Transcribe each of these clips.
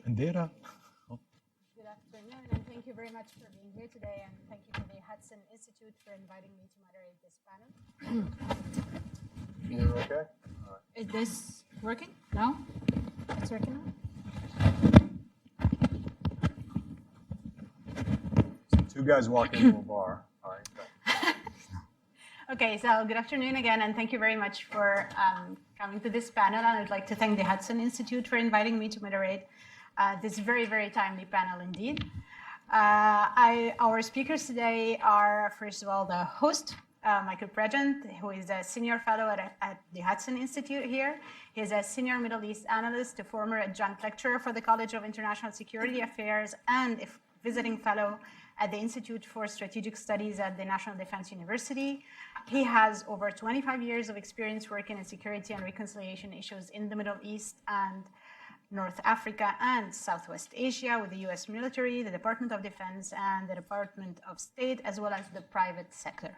Bandera. Good afternoon, and thank you very much for being here today, and thank you to the Hudson Institute for inviting me to moderate this panel. You okay? All right. Is this working? No? It's working now? So two guys walking into a bar. All right. Go. Okay, so good afternoon again, and thank you very much for coming to this panel. And I'd like to thank the Hudson Institute for inviting me to moderate this very, very timely panel indeed. Our speakers today are, first of all, the host, Michael Pregent, who is a senior fellow at the Hudson Institute here. He's a senior Middle East analyst, a former adjunct lecturer for the College of International Security Affairs, and a visiting fellow at the Institute for Strategic Studies at the National Defense University. He has over 25 years of experience working in security and reconciliation issues in the Middle East and North Africa and Southwest Asia with the US military, the Department of Defense, and the Department of State, as well as the private sector.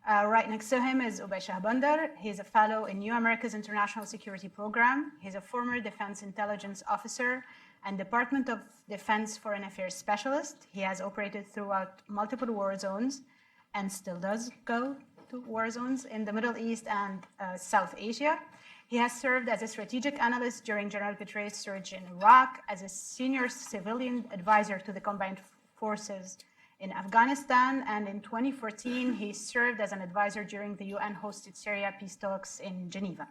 Right next to him is Oubai Shahbandar. He's a fellow in New America's International Security Program. He's a former Defense Intelligence Officer and Department of Defense Foreign Affairs Specialist. He has operated throughout multiple war zones and still does go to war zones in the Middle East and South Asia. He has served as a strategic analyst during General Petraeus' surge in Iraq, as a senior civilian advisor to the combined forces in Afghanistan, and in 2014, he served as an advisor during the UN-hosted Syria peace talks in Geneva.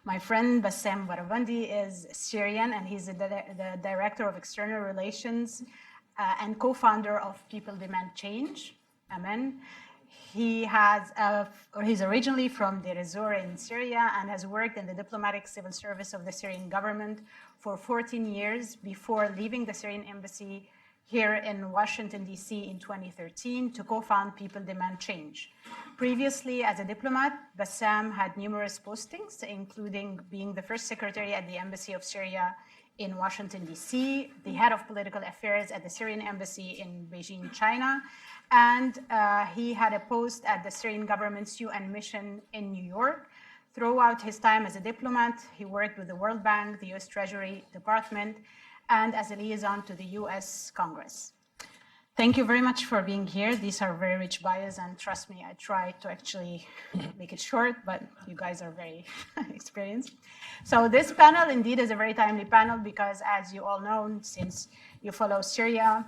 My friend Bassam Barabandi is Syrian, and he's the Director of External Relations and co-founder of People Demand Change, Amen. He's originally from Deir ez-Zor in Syria and has worked in the diplomatic civil service of the Syrian government for 14 years before leaving the Syrian embassy here in Washington, D.C. in 2013 to co-found People Demand Change. Previously, as a diplomat, Bassam had numerous postings, including being the first secretary at the Embassy of Syria in Washington, D.C., the head of political affairs at the Syrian embassy in Beijing, China, and he had a post at the Syrian government's UN mission in New York. Throughout his time as a diplomat, he worked with the World Bank, the US Treasury Department, and as a liaison to the US Congress. Thank you very much for being here. These are very rich bios, and trust me, I try to actually make it short, but you guys are very experienced. So this panel indeed is a very timely panel because, as you all know, since you follow Syria,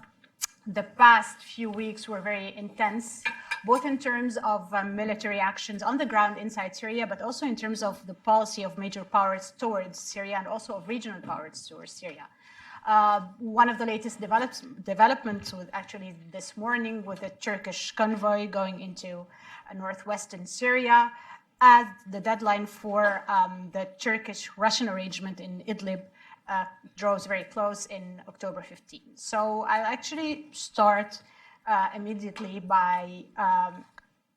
the past few weeks were very intense, both in terms of military actions on the ground inside Syria, but also in terms of the policy of major powers towards Syria and also of regional powers towards Syria. One of the latest developments was actually this morning with a Turkish convoy going into northwestern Syria as the deadline for the Turkish-Russian arrangement in Adlib draws very close in October 15. So I'll actually start immediately by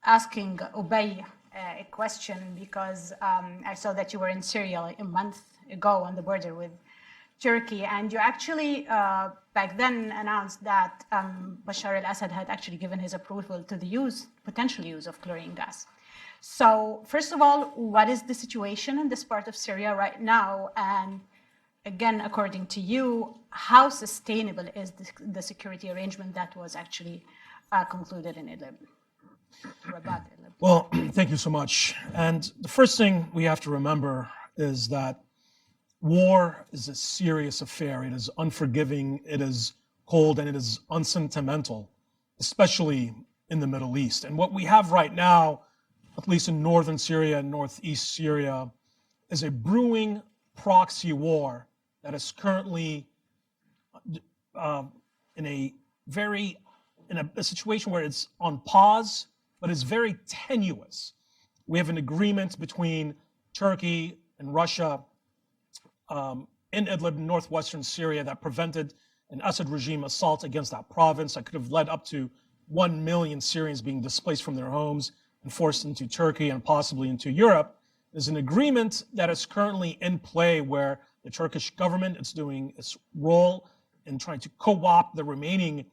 asking Oubai a question because I saw that you were in Syria like a month ago on the border with Turkey, and you actually back then announced that Bashar al-Assad had actually given his approval to the potential use of chlorine gas. So first of all, what is the situation in this part of Syria right now? And again, according to you, how sustainable is the security arrangement that was actually concluded in Adlib? Well, thank you so much. And the first thing we have to remember is that war is a serious affair. It is unforgiving, it is cold, and it is unsentimental, especially in the Middle East. And what we have right now, at least in northern Syria and northeast Syria, is a brewing proxy war that is currently in a situation where it's on pause, but is very tenuous. We have an agreement between Turkey and Russia in Adlib, northwestern Syria, that prevented an Assad regime assault against that province that could have led up to 1 million Syrians being displaced from their homes and forced into Turkey and possibly into Europe. There's an agreement that is currently in play where the Turkish government is doing its role in trying to co-opt the remaining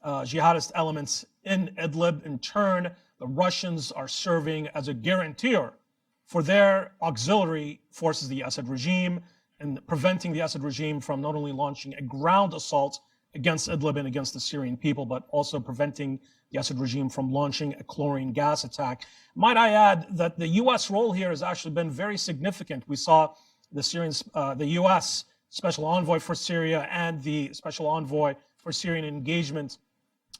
jihadist elements in Adlib. In turn, the Russians are serving as a guarantor for their auxiliary forces, the Assad regime, in preventing the Assad regime from not only launching a ground assault against Idlib and against the Syrian people, but also preventing the Assad regime from launching a chlorine gas attack. Might I add that the U.S. role here has actually been very significant. We saw the U.S. Special Envoy for Syria and the Special Envoy for Syrian engagement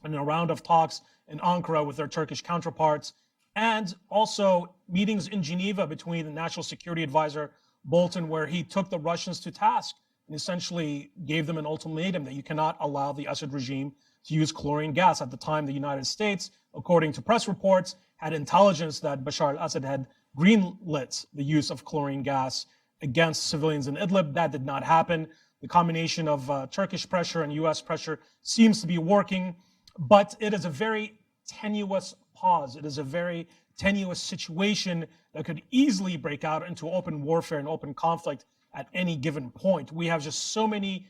in a round of talks in Ankara with their Turkish counterparts, and also meetings in Geneva between the National Security Advisor Bolton, where he took the Russians to task and essentially gave them an ultimatum that you cannot allow the Assad regime to use chlorine gas. At the time, the United States, according to press reports, had intelligence that Bashar al-Assad had greenlit the use of chlorine gas against civilians in Idlib. That did not happen. The combination of Turkish pressure and U.S. pressure seems to be working, but it is a very tenuous pause. It is a very tenuous situation that could easily break out into open warfare and open conflict at any given point. We have just so many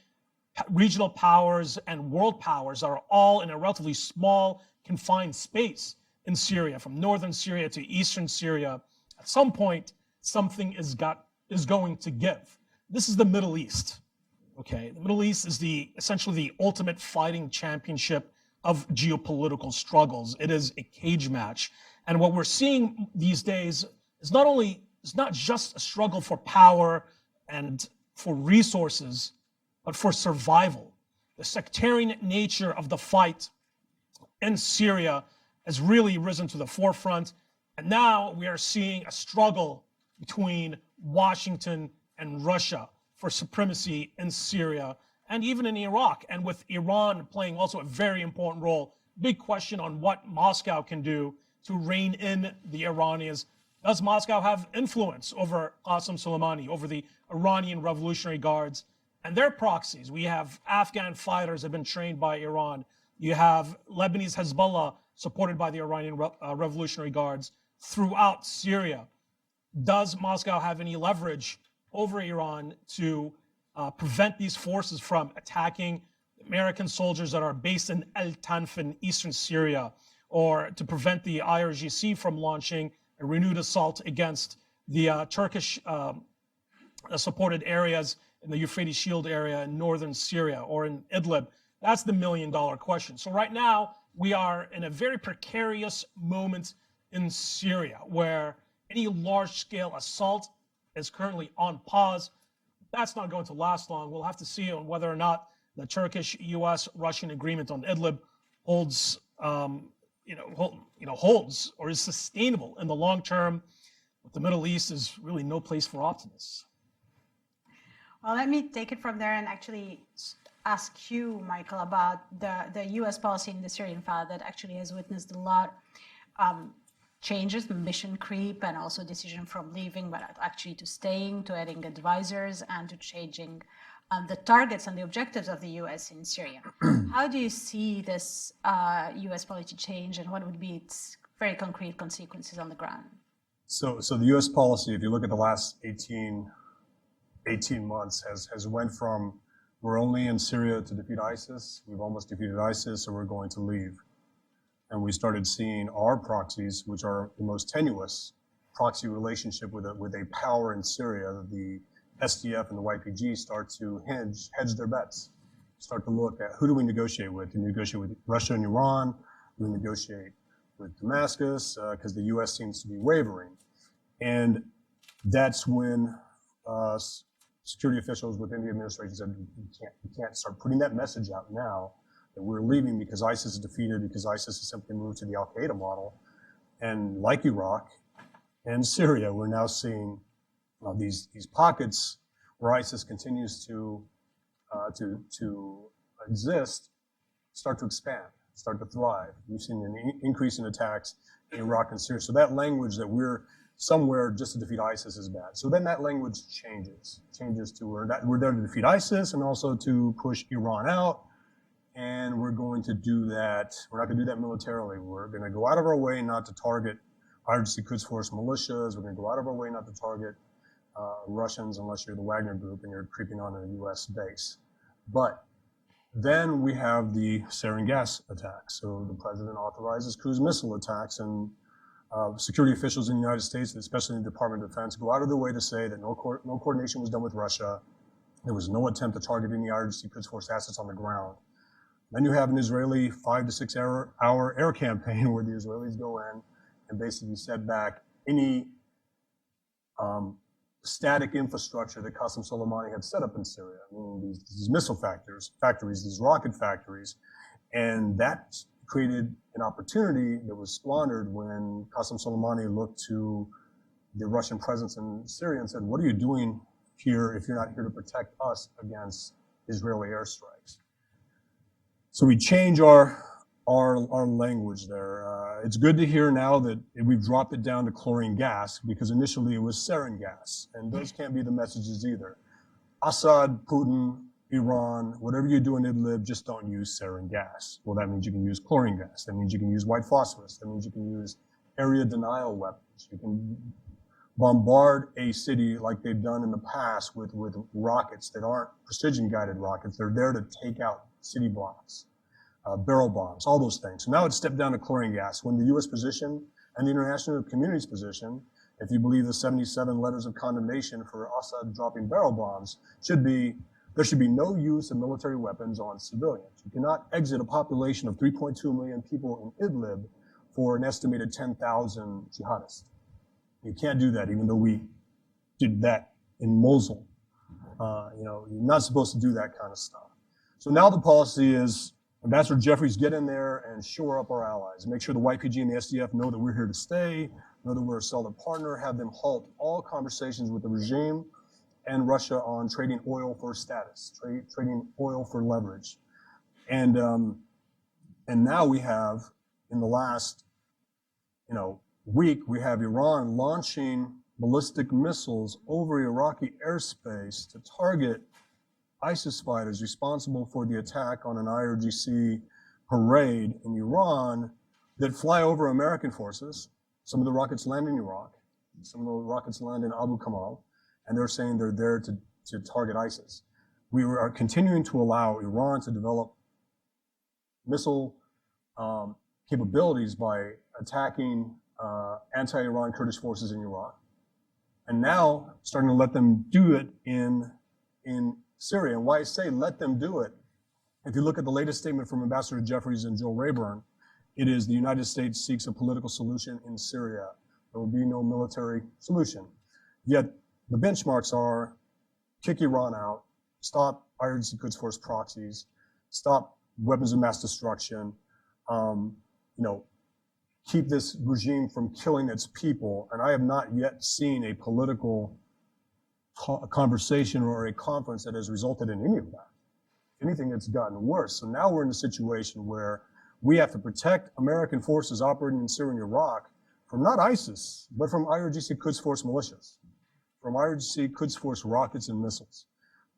regional powers and world powers that are all in a relatively small, confined space in Syria, from northern Syria to eastern Syria. At some point, something is going to give. This is the Middle East. Okay, the Middle East is essentially the ultimate fighting championship of geopolitical struggles. It is a cage match. And what we're seeing these days is not just a struggle for power and for resources, but for survival. The sectarian nature of the fight in Syria has really risen to the forefront. And now we are seeing a struggle between Washington and Russia for supremacy in Syria and even in Iraq, and with Iran playing also a very important role. Big question on what Moscow can do to rein in the Iranians. Does Moscow have influence over Qasem Soleimani, over the Iranian Revolutionary Guards and their proxies? We have Afghan fighters that have been trained by Iran. You have Lebanese Hezbollah supported by the Iranian Revolutionary Guards throughout Syria. Does Moscow have any leverage over Iran to prevent these forces from attacking American soldiers that are based in El Tanf in eastern Syria, or to prevent the IRGC from launching a renewed assault against the Turkish supported areas in the Euphrates Shield area in northern Syria or in Idlib? That's the million-dollar question. So right now, we are in a very precarious moment in Syria where any large-scale assault is currently on pause. That's not going to last long. We'll have to see on whether or not the Turkish, U.S., Russian agreement on Idlib holds or is sustainable in the long term. But the Middle East is really no place for optimists. Well, let me take it from there and actually ask you, Michael, about the U.S. policy in the Syrian file that actually has witnessed a lot changes, mission creep, and also decision from leaving, but actually to staying, to adding advisors, and to changing the targets and the objectives of the U.S. in Syria. How do you see this U.S. policy change, and what would be its very concrete consequences on the ground? So the U.S. policy, if you look at the last 18 months, has went from we're only in Syria to defeat ISIS, we've almost defeated ISIS, so we're going to leave. And we started seeing our proxies, which are the most tenuous proxy relationship with a power in Syria, the SDF and the YPG, start to hedge their bets, start to look at who do we negotiate with? Do we negotiate with Russia and Iran? Do we negotiate with Damascus? Because the U.S. seems to be wavering. And that's when security officials within the administration said, we can't start putting that message out now that we're leaving because ISIS is defeated, because ISIS has simply moved to the Al-Qaeda model. And like Iraq and Syria, we're now seeing these pockets where ISIS continues to exist, start to expand, start to thrive. We've seen an increase in attacks in Iraq and Syria. So that language that we're somewhere just to defeat ISIS is bad. So then that language changes to we're there to defeat ISIS and also to push Iran out. And we're going to do that. We're not going to do that militarily. We're going to go out of our way not to target IRGC Quds Force militias. We're going to go out of our way not to target Russians unless you're the Wagner group and you're creeping onto a U.S. base. But then we have the sarin gas attacks. So the president authorizes cruise missile attacks, and security officials in the United States, especially in the Department of Defense, go out of their way to say that no coordination was done with Russia, There was no attempt to target any IRGC Quds Force assets on the ground. Then you have an Israeli 5 to 6 hour air campaign where the Israelis go in and basically set back any static infrastructure that Qasem Soleimani had set up in Syria. I mean, these missile factories, these rocket factories, and that created an opportunity that was squandered when Qasem Soleimani looked to the Russian presence in Syria and said, what are you doing here if you're not here to protect us against Israeli airstrikes? So we change our language there. It's good to hear now that we've dropped it down to chlorine gas, because initially it was sarin gas, and those can't be the messages either. Assad, Putin, Iran, whatever you do in Adlib, just don't use sarin gas. Well, that means you can use chlorine gas. That means you can use white phosphorus. That means you can use area denial weapons. You can bombard a city like they've done in the past with rockets that aren't precision-guided rockets. They're there to take out city blocks, barrel bombs, all those things. So now it's stepped down to chlorine gas. When the U.S. position and the international community's position, if you believe the 77 letters of condemnation for Assad dropping barrel bombs, there should be no use of military weapons on civilians. You cannot exit a population of 3.2 million people in Idlib for an estimated 10,000 jihadists. You can't do that, even though we did that in Mosul. You're not supposed to do that kind of stuff. So now the policy is, Ambassador Jeffries, get in there and shore up our allies. Make sure the YPG and the SDF know that we're here to stay, know that we're a solid partner, have them halt all conversations with the regime and Russia on trading oil for status, trading oil for leverage. And now we have, in the last, week, we have Iran launching ballistic missiles over Iraqi airspace to target ISIS fighters responsible for the attack on an IRGC parade in Iran that fly over American forces. Some of the rockets land in Iraq. Some of the rockets land in Abu Kamal, and they're saying they're there to target ISIS. We are continuing to allow Iran to develop missile capabilities by attacking anti-Iran Kurdish forces in Iraq, and now starting to let them do it in Syria. And why I say let them do it, if you look at the latest statement from Ambassador Jeffries and Joel Rayburn, it is the United States seeks a political solution in Syria. There will be no military solution. Yet the benchmarks are kick Iran out, stop IRGC Quds Force proxies, stop weapons of mass destruction, keep this regime from killing its people. And I have not yet seen a political conversation or a conference that has resulted in any of that. If anything, it's gotten worse. So now we're in a situation where we have to protect American forces operating in Syria and Iraq from not ISIS, but from IRGC Quds Force militias, from IRGC Quds Force rockets and missiles.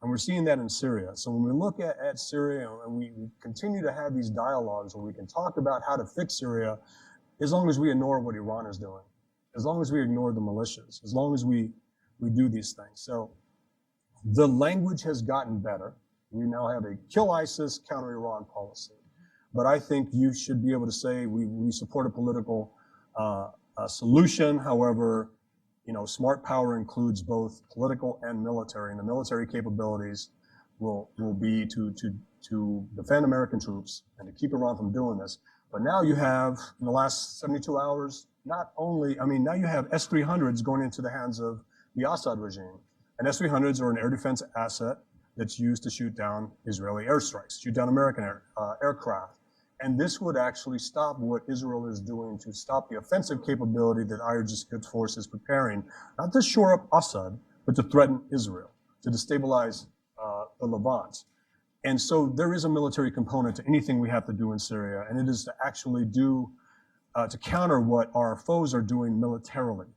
And we're seeing that in Syria. So when we look at Syria and we continue to have these dialogues where we can talk about how to fix Syria, as long as we ignore what Iran is doing, as long as we ignore the militias, as long as we do these things. So the language has gotten better. We now have a kill ISIS, counter Iran policy. But I think you should be able to say we support a political solution. However, smart power includes both political and military, and the military capabilities will be to defend American troops and to keep Iran from doing this. But now you have, in the last 72 hours, now you have S-300s going into the hands of the Assad regime. And S-300s are an air defense asset that's used to shoot down Israeli airstrikes, shoot down American aircraft. And this would actually stop what Israel is doing to stop the offensive capability that IRGC Quds Force is preparing, not to shore up Assad, but to threaten Israel, to destabilize the Levant. And so there is a military component to anything we have to do in Syria, and it is to actually to counter what our foes are doing militarily.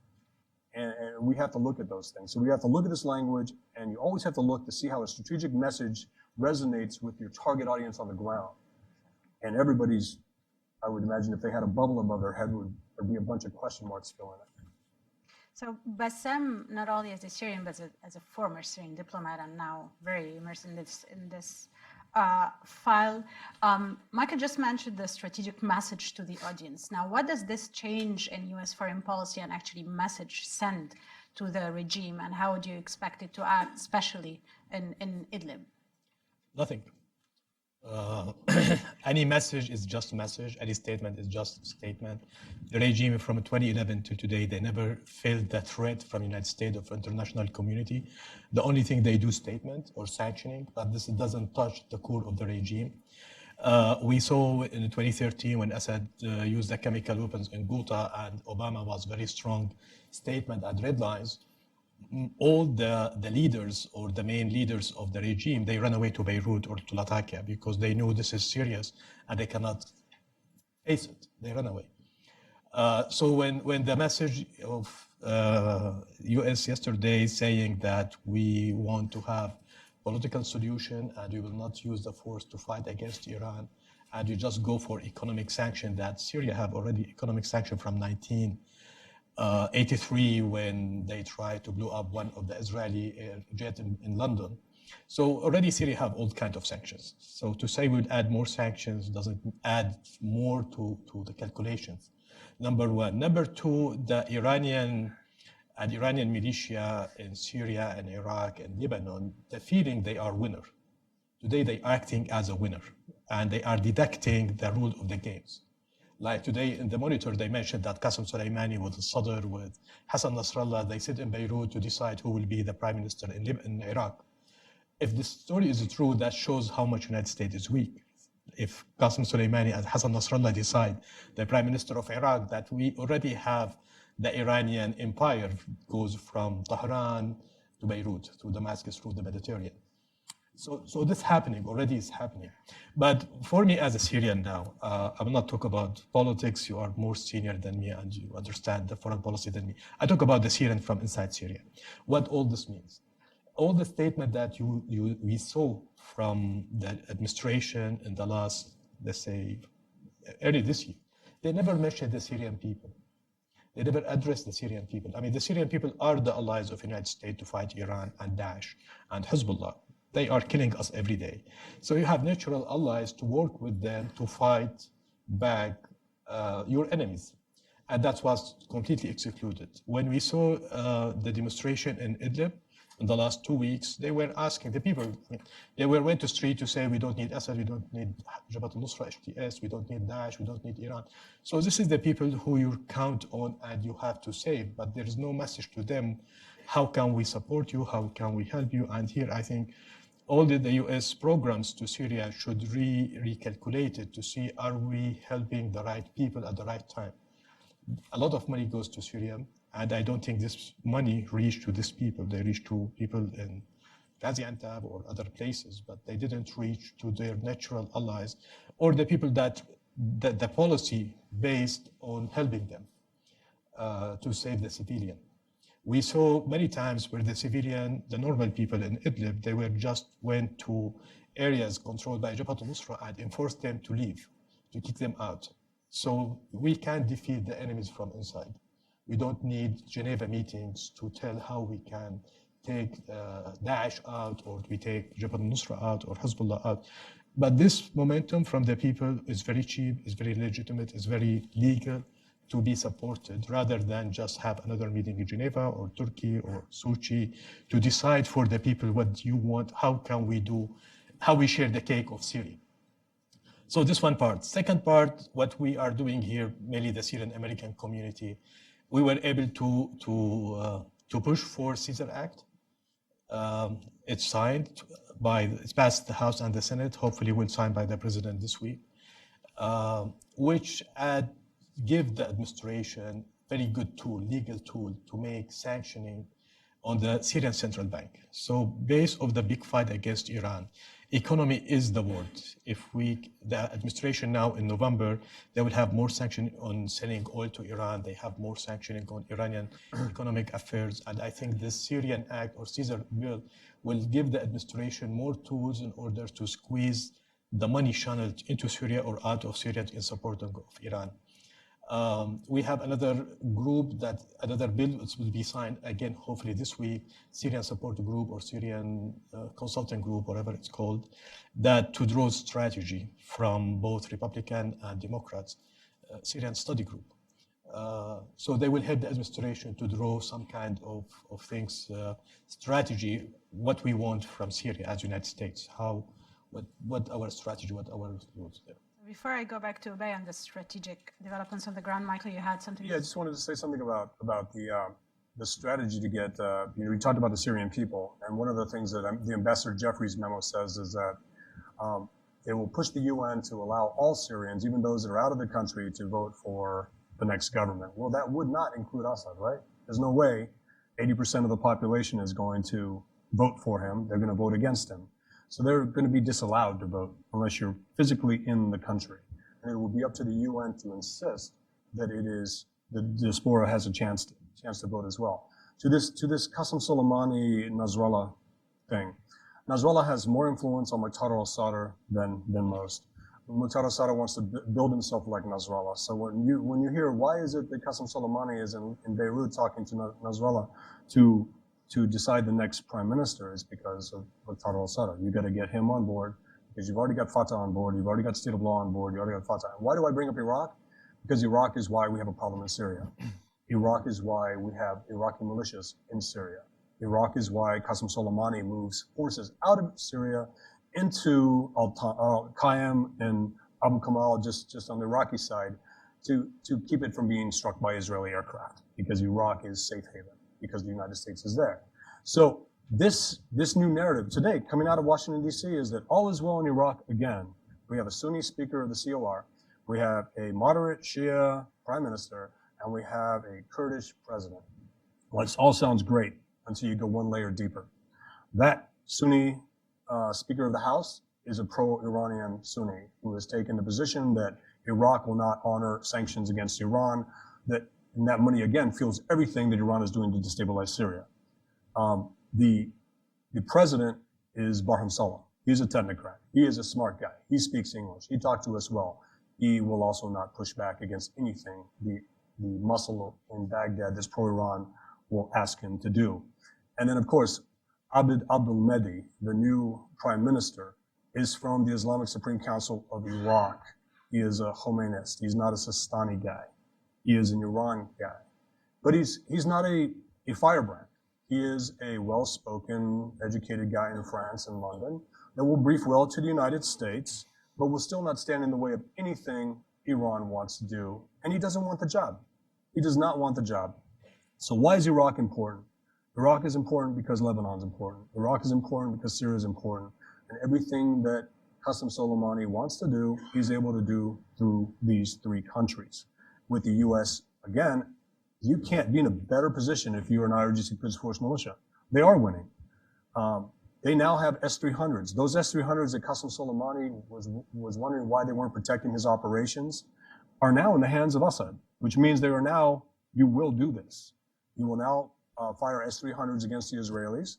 And we have to look at those things. So we have to look at this language, and you always have to look to see how a strategic message resonates with your target audience on the ground. And everybody's, I would imagine, if they had a bubble above their head, there'd be a bunch of question marks filling it. So Bassam, not only as a Syrian, but as a former Syrian diplomat, and now very immersed in this file. Michael just mentioned the strategic message to the audience. Now, what does this change in U.S. foreign policy and actually message send to the regime, and how do you expect it to act, especially in Idlib? Nothing. Any message is just a message. Any statement is just a statement. The regime from 2011 to today, they never felt the threat from the United States or international community. The only thing they do statement or sanctioning, but this doesn't touch the core of the regime. We saw in 2013 when Assad used the chemical weapons in Ghouta, and Obama was very strong statement and red lines. All the leaders or the main leaders of the regime, they ran away to Beirut or to Latakia because they knew this is serious and they cannot face it. They ran away. So when the message of US yesterday saying that we want to have political solution and we will not use the force to fight against Iran, and you just go for economic sanction, that Syria have already economic sanction from 1983 when they tried to blow up one of the Israeli jet in London. So already Syria have all kinds of sanctions. So to say we'll add more sanctions doesn't add more to the calculations. Number one. Number two, the Iranian militia in Syria and Iraq and Lebanon, the feeling they are winner. Today they are acting as a winner and they are deducting the rule of the games. Like today in the monitor, they mentioned that Qasem Soleimani with Sadr, with Hassan Nasrallah, they sit in Beirut to decide who will be the prime minister in Iraq. If this story is true, that shows how much United States is weak. If Qasem Soleimani and Hassan Nasrallah decide the prime minister of Iraq, that we already have the Iranian empire goes from Tehran to Beirut, to Damascus, through the Mediterranean. So this already is happening. But for me as a Syrian now, I will not talk about politics. You are more senior than me and you understand the foreign policy than me. I talk about the Syrian from inside Syria. What all this means. All the statement that we saw from the administration in the last, let's say, early this year, they never mentioned the Syrian people. They never addressed the Syrian people. I mean, the Syrian people are the allies of the United States to fight Iran and Daesh and Hezbollah. They are killing us every day. So you have natural allies to work with them to fight back your enemies. And that was completely excluded. When we saw the demonstration in Idlib in the last 2 weeks, they were asking the people, they went to street to say, we don't need Assad, we don't need Jabhat al-Nusra, HTS, we don't need Daesh, we don't need Iran. So this is the people who you count on and you have to save, but there is no message to them. How can we support you? How can we help you? And here I think all the US programs to Syria should recalculate it to see, are we helping the right people at the right time? A lot of money goes to Syria, and I don't think this money reached to these people. They reached to people in Gaziantep or other places, but they didn't reach to their natural allies or the people that the policy based on helping them to save the civilian. We saw many times where the civilian, the normal people in Idlib, they were just went to areas controlled by Jabhat al-Nusra and enforced them to leave, to kick them out. So we can defeat the enemies from inside. We don't need Geneva meetings to tell how we can take Daesh out, or we take Jabhat al-Nusra out, or Hezbollah out. But this momentum from the people is very cheap, is very legitimate, is very legal to be supported, rather than just have another meeting in Geneva or Turkey or Sochi to decide for the people what you want, how can we do, how we share the cake of Syria. So this one part. Second part, what we are doing here, mainly the Syrian American community, we were able to push for Caesar Act. It's signed it's passed the House and the Senate, hopefully will signed by the President this week, which give the administration very good tool, legal tool to make sanctioning on the Syrian central bank. So based of the big fight against Iran, economy is the word. The administration now in November, they will have more sanction on selling oil to Iran. They have more sanctioning on Iranian economic affairs. And I think this Syrian Act or Caesar bill will give the administration more tools in order to squeeze the money channeled into Syria or out of Syria in support of Iran. We have another bill which will be signed again, hopefully this week, Syrian Support Group or Syrian Consulting Group, whatever it's called, that to draw strategy from both Republican and Democrats, Syrian Study Group. So they will help the administration to draw some kind of things, strategy, what we want from Syria as United States, what our strategy, what our rules there. Before I go back to Oubai on the strategic developments on the ground, Michael, you had something. Yeah, I just wanted to say something about the strategy to get. We talked about the Syrian people, and one of the things that the Ambassador Jeffrey's memo says is that they will push the UN to allow all Syrians, even those that are out of the country, to vote for the next government. Well, that would not include Assad, right? There's no way 80% of the population is going to vote for him. They're going to vote against him. So they're going to be disallowed to vote unless you're physically in the country. And it will be up to the UN to insist that it is the diaspora has a chance to vote as well. To this Qasem Soleimani Nasrallah thing, Nasrallah has more influence on Muqtada al-Sadr than most. Muqtada al-Sadr wants to build himself like Nasrallah. So when you hear why is it that Qasem Soleimani is in Beirut talking to Nasrallah to decide the next prime minister, is because of Muqtada al-Sadr. You got to get him on board because you've already got Fatah on board, you've already got state of law on board, you already got Fatah. And why do I bring up Iraq? Because Iraq is why we have a problem in Syria. Iraq is why we have Iraqi militias in Syria. Iraq is why Qasem Soleimani moves forces out of Syria into Al-Qaim and Abu Kamal, just on the Iraqi side, to keep it from being struck by Israeli aircraft, because Iraq is safe haven, because the United States is there. So this new narrative today coming out of Washington, D.C. is that all is well in Iraq again. We have a Sunni speaker of the COR, we have a moderate Shia prime minister, and we have a Kurdish president. Well, it all sounds great until you go one layer deeper. That Sunni Speaker of the House is a pro-Iranian Sunni who has taken the position that Iraq will not honor sanctions against Iran, and that money, again, fuels everything that Iran is doing to destabilize Syria. The president is Barham Saleh. He's a technocrat. He is a smart guy. He speaks English. He talked to us well. He will also not push back against anything the muscle in Baghdad, this pro-Iran, will ask him to do. And then, of course, Abd al-Mahdi, the new prime minister, is from the Islamic Supreme Council of Iraq. He is a Khomeinist. He's not a Sistani guy. He is an Iran guy. But he's not a firebrand. He is a well-spoken, educated guy in France and London that will brief well to the United States, but will still not stand in the way of anything Iran wants to do. And he doesn't want the job. He does not want the job. So why is Iraq important? Iraq is important because Lebanon's important. Iraq is important because Syria is important. And everything that Qasem Soleimani wants to do, he's able to do through these three countries. With the U.S., again, you can't be in a better position if you're an IRGC Quds Force militia. They are winning. They now have S-300s. Those S-300s that Qasem Soleimani was wondering why they weren't protecting his operations are now in the hands of Assad, which means they are now, you will do this. You will now fire S-300s against the Israelis,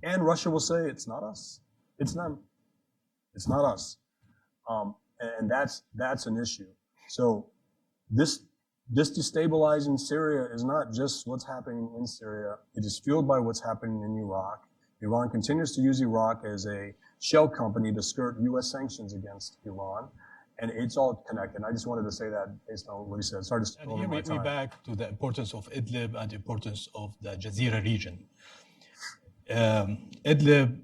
and Russia will say, it's not us, it's them. It's not us. And that's an issue. So this destabilizing Syria is not just what's happening in Syria. It is fueled by what's happening in Iraq. Iran continues to use Iraq as a shell company to skirt U.S. sanctions against Iran. And it's all connected. I just wanted to say that based on what he said. Sorry to steal And here my time. we're back to the importance of Adlib and the importance of the Jazeera region. Adlib,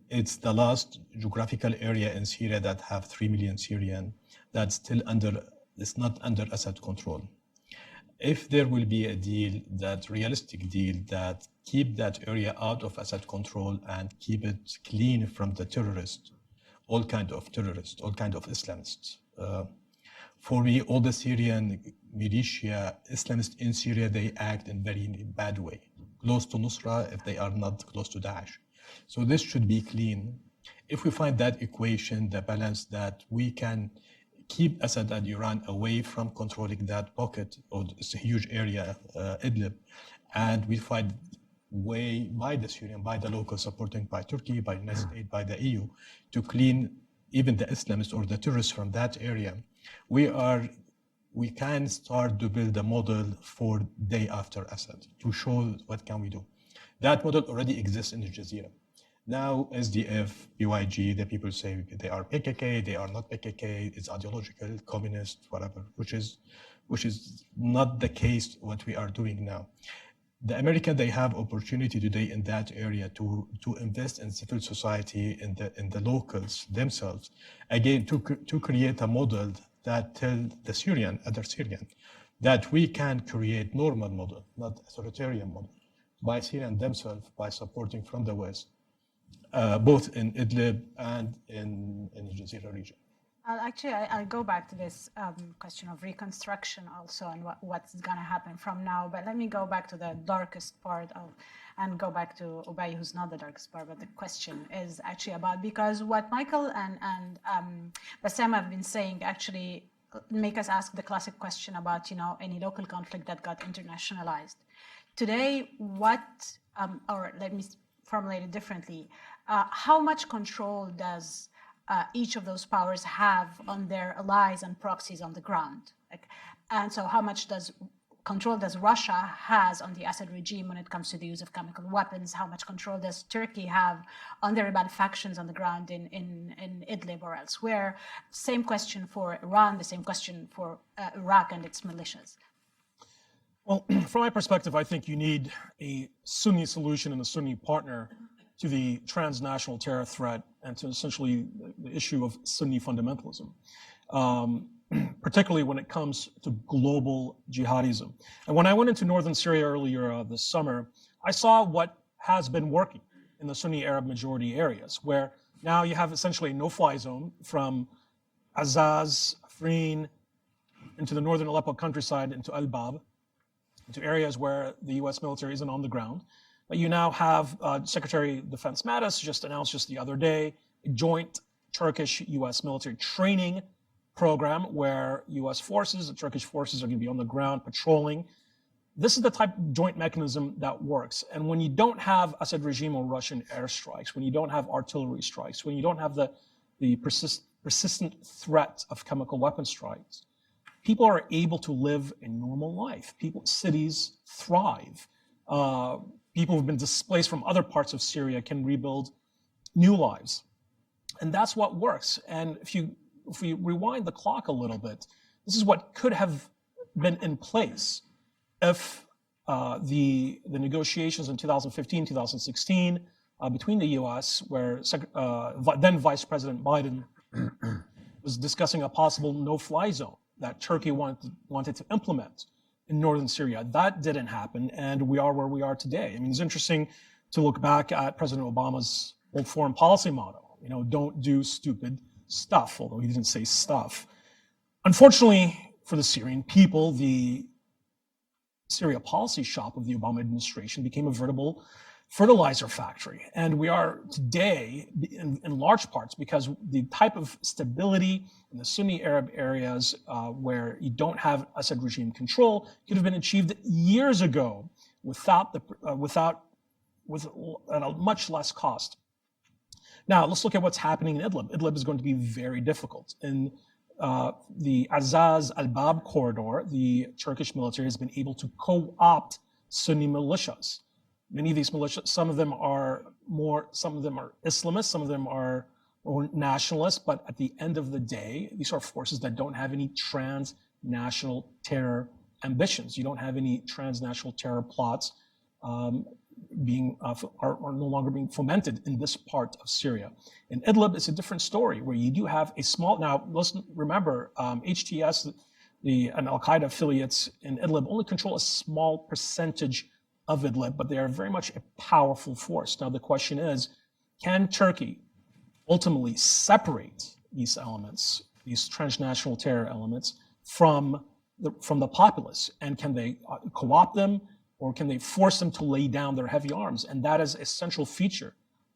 it's the last geographical area in Syria that have 3 million Syrian that's still it's not under Assad control. If there will be a deal, that realistic deal that keep that area out of Assad control and keep it clean from the terrorists, all kind of terrorists, all kind of Islamists. For me, all the Syrian militia, Islamists in Syria, they act in very bad way, close to Nusra if they are not close to Daesh. So this should be clean. If we find that equation, the balance that we can keep Assad and Iran away from controlling that pocket or this huge area, Idlib, and we find way by the Syrian, by the local supporting by Turkey, by the United States, by the EU, to clean even the Islamists or the terrorists from that area, we can start to build a model for day after Assad to show what can we do. That model already exists in the Jazeera. Now, SDF, PYG, the people say they are PKK, they are not PKK, it's ideological, communist, whatever, which which is not the case what we are doing now. The American, they have opportunity today in that area to invest in civil society, in the locals themselves, again, to create a model that tell the Syrian, other Syrian, that we can create normal model, not authoritarian model, by Syrian themselves, by supporting from the West, both in Idlib and in the Jazeera region. I'll go back to this question of reconstruction also and what's going to happen from now. But let me go back to the darkest part and go back to Oubai, who's not the darkest part, but the question is actually about, because what Michael and Bassam have been saying actually make us ask the classic question about, any local conflict that got internationalized. Today, or let me formulate it differently, how much control does each of those powers have on their allies and proxies on the ground? And so how much control does Russia has on the Assad regime when it comes to the use of chemical weapons? How much control does Turkey have on the rebel factions on the ground in Idlib or elsewhere? Same question for Iran, the same question for Iraq and its militias. Well, from my perspective, I think you need a Sunni solution and a Sunni partner to the transnational terror threat and to essentially the issue of Sunni fundamentalism, particularly when it comes to global jihadism. And when I went into northern Syria earlier this summer, I saw what has been working in the Sunni Arab majority areas, where now you have essentially a no-fly zone from Azaz, Afrin, into the northern Aleppo countryside, into Al-Bab, into areas where the US military isn't on the ground. But you now have Secretary of Defense Mattis just announced just the other day a joint Turkish-US military training program where US forces and Turkish forces are going to be on the ground patrolling. This is the type of joint mechanism that works. And when you don't have Assad regime or Russian airstrikes, when you don't have artillery strikes, when you don't have the persistent threat of chemical weapon strikes, people are able to live a normal life. Cities thrive. People who've been displaced from other parts of Syria can rebuild new lives. And that's what works. And if we rewind the clock a little bit, this is what could have been in place if the negotiations in 2015, 2016 between the US, where then Vice President Biden was discussing a possible no-fly zone that Turkey wanted to implement in northern Syria. That didn't happen, and we are where we are today. I mean, it's interesting to look back at President Obama's old foreign policy motto, don't do stupid stuff, although he didn't say stuff. Unfortunately for the Syrian people, the Syria policy shop of the Obama administration became a veritable fertilizer factory. And we are today, in large parts, because the type of stability in the Sunni Arab areas where you don't have Assad regime control could have been achieved years ago with a much less cost. Now, let's look at what's happening in Idlib. Idlib is going to be very difficult. In the Azaz al-Bab corridor, the Turkish military has been able to co-opt Sunni militias. Many of these militias, some of them are Islamists, some of them are more nationalists, but at the end of the day, these are forces that don't have any transnational terror ambitions. You don't have any transnational terror plots are no longer being fomented in this part of Syria. In Idlib, it's a different story where you do have a small, now let's remember, HTS and Al-Qaeda affiliates in Idlib only control a small percentage of Idlib, but they are very much a powerful force. Now the question is, can Turkey ultimately separate these elements, these transnational terror elements, from the populace? And can they co-opt them, or can they force them to lay down their heavy arms? And that is a central feature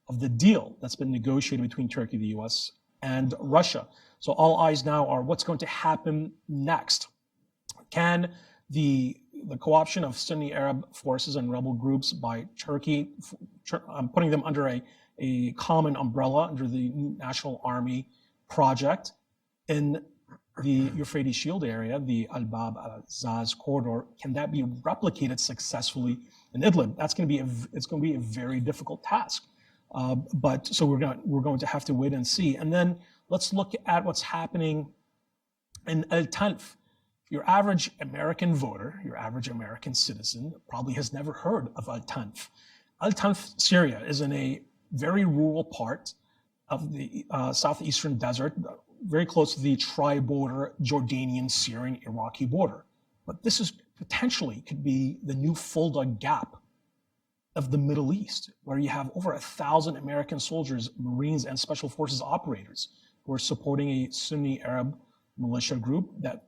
of the deal that's been negotiated between Turkey, the US, and Russia. So all eyes now are what's going to happen next. Can the co-option of Sunni Arab forces and rebel groups by Turkey, putting them under a common umbrella, under the National Army project in the Euphrates Shield area, the Al-Bab al-Azaz corridor, can that be replicated successfully in Idlib? It's going to be a very difficult task. So we're going to have to wait and see. And then let's look at what's happening in Al-Tanf. your average American voter, your average American citizen, probably has never heard of Al-Tanf. Al-Tanf, Syria, is in a very rural part of the southeastern desert, very close to the tri-border Jordanian, Syrian, Iraqi border. But this is potentially could be the new Fulda Gap of the Middle East, where you have over 1,000 American soldiers, Marines, and Special Forces operators who are supporting a Sunni Arab militia group that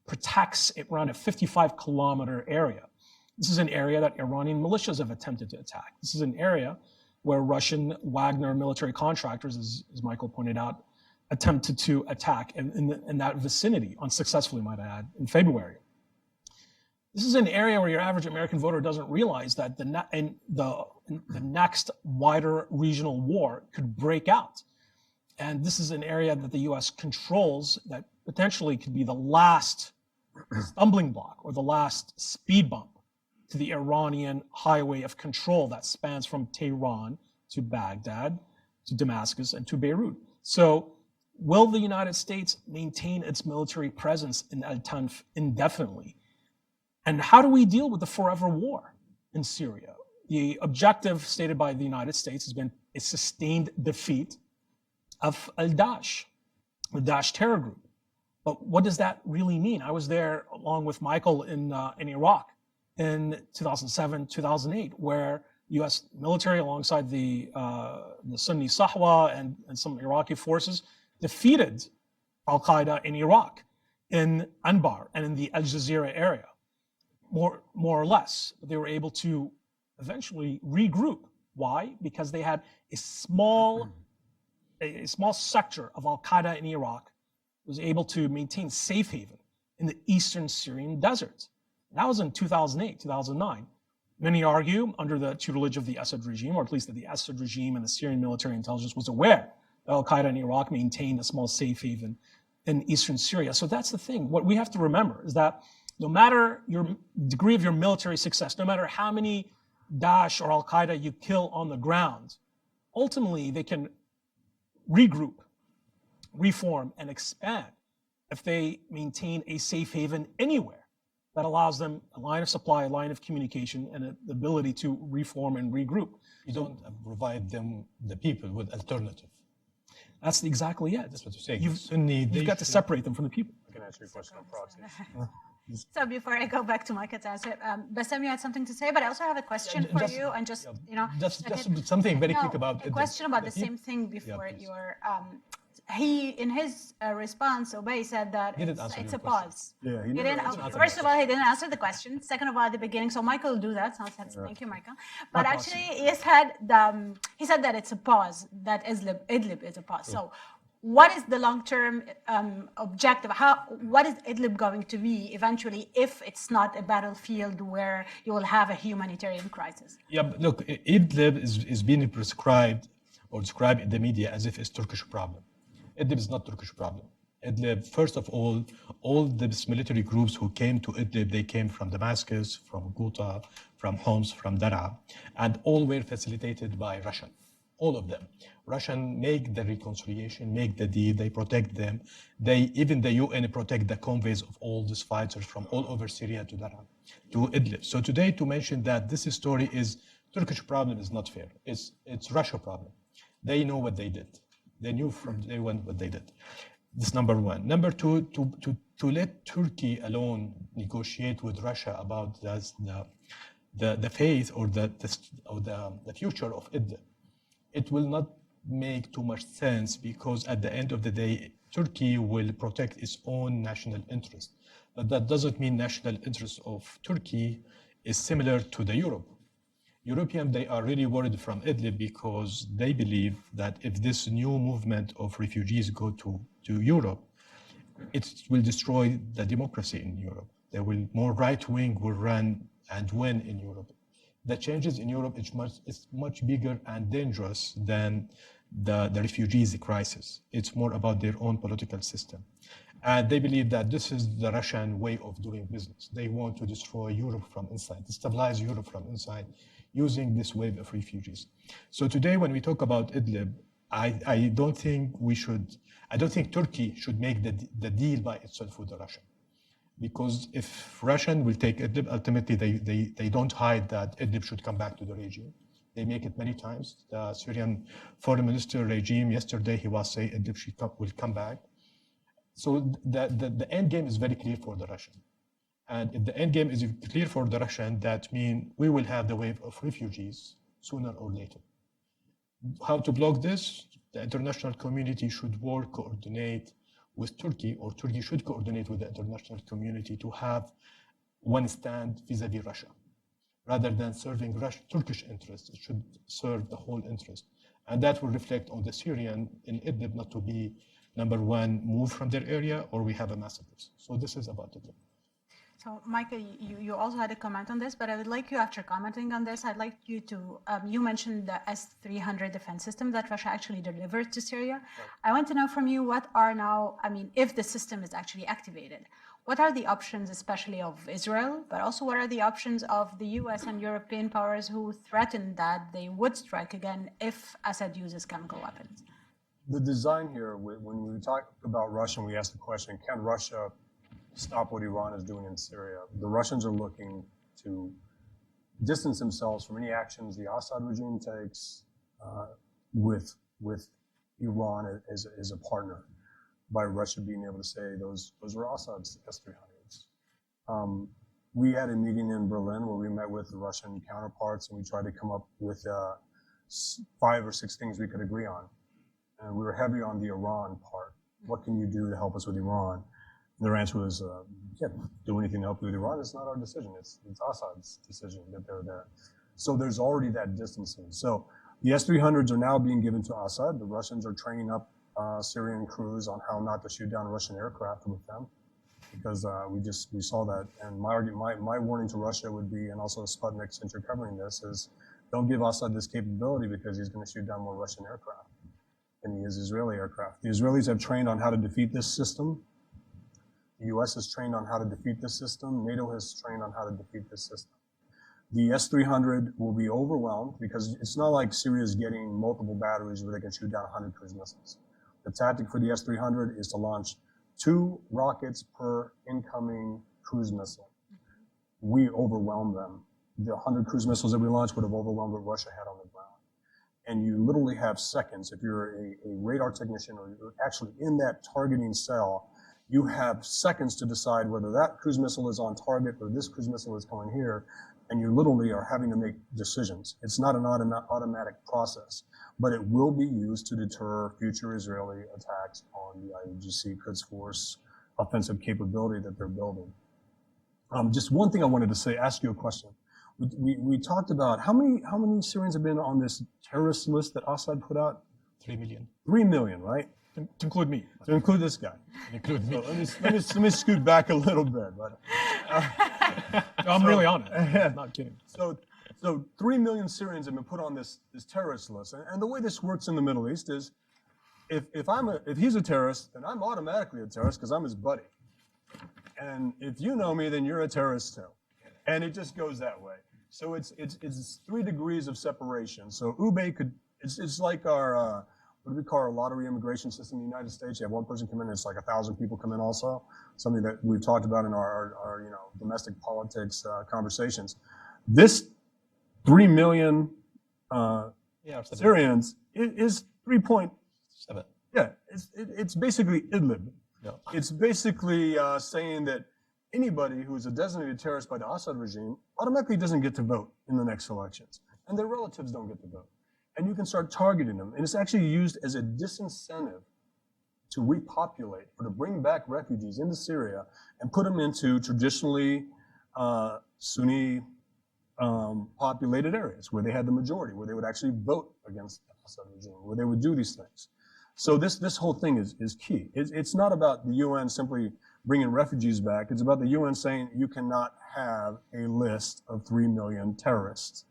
protects around a 55-kilometer area. This is an area that Iranian militias have attempted to attack. This is an area where Russian Wagner military contractors, as Michael pointed out, attempted to attack in that vicinity, unsuccessfully, might I add, in February. This is an area where your average American voter doesn't realize that the next wider regional war could break out. And this is an area that the US controls that potentially could be the last stumbling block or the last speed bump to the Iranian highway of control that spans from Tehran to Baghdad, to Damascus, and to Beirut. So will the United States maintain its military presence in Al-Tanf indefinitely? And how do we deal with the forever war in Syria? The objective stated by the United States has been a sustained defeat of al-Daesh, the Daesh terror group. But what does that really mean? I was there along with Michael in Iraq in 2007, 2008, where U.S. military alongside the Sunni Sahwa and some Iraqi forces defeated al-Qaeda in Iraq, in Anbar and in the Al Jazeera area, more or less. They were able to eventually regroup. Why? Because they had a small sector of al-Qaeda in Iraq was able to maintain safe haven in the eastern Syrian desert. That was in 2008, 2009. Many argue under the tutelage of the Assad regime, or at least that the Assad regime and the Syrian military intelligence was aware that al-Qaeda in Iraq maintained a small safe haven in eastern Syria. So that's the thing. What we have to remember is that no matter your degree of your military success, no matter how many Daesh or al-Qaeda you kill on the ground, ultimately they can regroup, reform, and expand if they maintain a safe haven anywhere that allows them a line of supply, a line of communication, and the ability to reform and regroup. You don't provide them, the people, with alternative. That's exactly it. That's what you're saying. You've got to separate them from the people. I can answer your question on proxy. So before I go back to Micah's answer, Bassam, you had something to say, but I also have a question for you, and just something very quick about a question about the same thing before your. He, in his response, Oubai said that it's a pause. Yeah, he didn't. First of all, he didn't answer the question. Second of all, at the beginning, so Michael will do that. So thank you, Michael. But actually, he said that it's a pause. That Idlib is a pause. So, what is the long-term objective? What is Idlib going to be eventually if it's not a battlefield where you will have a humanitarian crisis? Yeah, but look, Idlib is being prescribed or described in the media as if it's Turkish problem. Idlib is not Turkish problem. Idlib, first of all these military groups who came to Idlib, they came from Damascus, from Ghouta, from Homs, from Daraa, and all were facilitated by Russia. All of them. Russian make the reconciliation, make the deal, they protect them. Even the UN protect the convoys of all these fighters from all over Syria to Daraa, to Idlib. So today to mention that this story is Turkish problem is not fair. It's Russia problem. They know what they did. They knew from day one what they did. This number one. Number two, to let Turkey alone negotiate with Russia about the faith or the future of Idlib. It will not make too much sense because at the end of the day, Turkey will protect its own national interest. But that doesn't mean national interest of Turkey is similar to the Europe. Europeans, they are really worried from Idlib because they believe that if this new movement of refugees go to Europe, it will destroy the democracy in Europe. More right wing will run and win in Europe. The changes in Europe is much bigger and dangerous than the refugees crisis. It's more about their own political system. And they believe that this is the Russian way of doing business. They want to destroy Europe from inside, destabilize Europe from inside, using this wave of refugees. So today, when we talk about Idlib, I don't think Turkey should make the deal by itself with the Russia. because if Russian will take Idlib, ultimately they don't hide that Idlib should come back to the regime. They make it many times. The Syrian foreign minister regime yesterday, he was saying Idlib will come back. So the end game is very clear for the Russian. And if the end game is clear for the Russian, that means we will have the wave of refugees sooner or later. How to block this? The international community should coordinate with Turkey, or Turkey should coordinate with the international community to have one stand vis-a-vis Russia. Rather than serving Turkish interests, it should serve the whole interest. And that will reflect on the Syrian in Idlib not to be, number one, moved from their area, or we have a massacre. So this is about Idlib. So, Michael, you also had a comment on this, but I would like you, after commenting on this, I'd like you to, you mentioned the S-300 defense system that Russia actually delivered to Syria. Right. I want to know from you, what are now, I mean, if the system is actually activated, what are the options, especially of Israel, but also what are the options of the US and European powers who threaten that they would strike again if Assad uses chemical weapons? The design here, when we talk about Russia, we ask the question, can Russia stop what Iran is doing in Syria? The Russians are looking to distance themselves from any actions the Assad regime takes with Iran as a partner, by Russia being able to say those were Assad's S-300s. We had a meeting in Berlin where we met with the Russian counterparts, and we tried to come up with 5 or 6 things we could agree on. And we were heavy on the Iran part. What can you do to help us with Iran? Their answer was, can't do anything to help you with Iran. It's not our decision. It's Assad's decision that they're there. So there's already that distancing. So the S-300s are now being given to Assad. The Russians are training up Syrian crews on how not to shoot down Russian aircraft with them, because we saw that. And my warning to Russia would be, and also Sputnik, since you're covering this, is don't give Assad this capability, because he's going to shoot down more Russian aircraft than he is Israeli aircraft. The Israelis have trained on how to defeat this system. The U.S. has trained on how to defeat this system. NATO has trained on how to defeat this system. The S-300 will be overwhelmed, because it's not like Syria is getting multiple batteries where they can shoot down 100 cruise missiles. The tactic for the S-300 is to launch 2 rockets per incoming cruise missile. We overwhelmed them. The 100 cruise missiles that we launched would have overwhelmed what Russia had on the ground. And you literally have seconds. If you're a radar technician, or you're actually in that targeting cell, you have seconds to decide whether that cruise missile is on target or this cruise missile is going here, and you literally are having to make decisions. It's not an automatic process, but it will be used to deter future Israeli attacks on the IRGC Quds Force offensive capability that they're building. Just one thing I wanted to say, ask you a question. We talked about how many Syrians have been on this terrorist list that Assad put out? 3 million. 3 million, right? To include me. To include this guy. Include me. So let me scoot back a little bit. But, No, I'm really on it. I'm not kidding. So 3 million Syrians have been put on this terrorist list. And the way this works in the Middle East is, if he's a terrorist, then I'm automatically a terrorist because I'm his buddy. And if you know me, then you're a terrorist too. And it just goes that way. So it's 3 degrees of separation. So Oubai it's like our, what do we call our lottery immigration system in the United States? You have one person come in, and it's like 1,000 people come in also. Something that we've talked about in our domestic politics conversations. This 3 million Syrians is 3.7. Yeah, it's basically Idlib. Yeah. It's basically saying that anybody who is a designated terrorist by the Assad regime automatically doesn't get to vote in the next elections, and their relatives don't get to vote. And you can start targeting them. And it's actually used as a disincentive to repopulate or to bring back refugees into Syria and put them into traditionally Sunni populated areas where they had the majority, where they would actually vote against the Assad regime, where they would do these things. So this whole thing is key. It's not about the UN simply bringing refugees back. It's about the UN saying you cannot have a list of 3 million terrorists.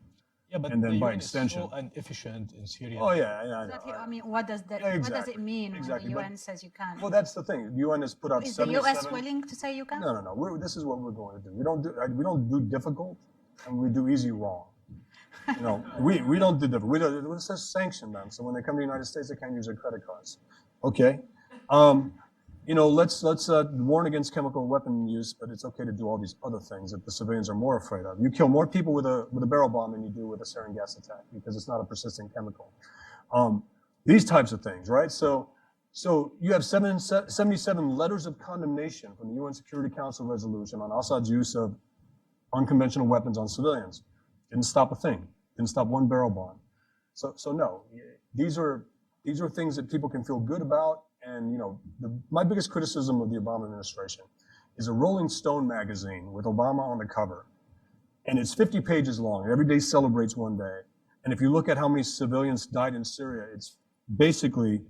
Yeah, but and then the by UN extension, is so inefficient in Syria. Oh yeah, I know. I mean, what does that? Yeah, What exactly. does it mean Exactly. when the UN says you can't? Well, that's the thing. The UN has put out Is the 77. US willing to say you can? No. This is what we're going to do. We don't do difficult, and we do easy wrong. We don't do difficult. Let's just sanction them. So when they come to the United States, they can't use their credit cards. Okay. let's warn against chemical weapon use, but it's okay to do all these other things that the civilians are more afraid of. You kill more people with a barrel bomb than you do with a sarin gas attack because it's not a persistent chemical. These types of things, right? So you have 77 letters of condemnation from the UN Security Council resolution on Assad's use of unconventional weapons on civilians. Didn't stop a thing. Didn't stop one barrel bomb. So no, these are things that people can feel good about. And my biggest criticism of the Obama administration is a Rolling Stone magazine with Obama on the cover, and it's 50 pages long. Every day celebrates one day. And if you look at how many civilians died in Syria, it's basically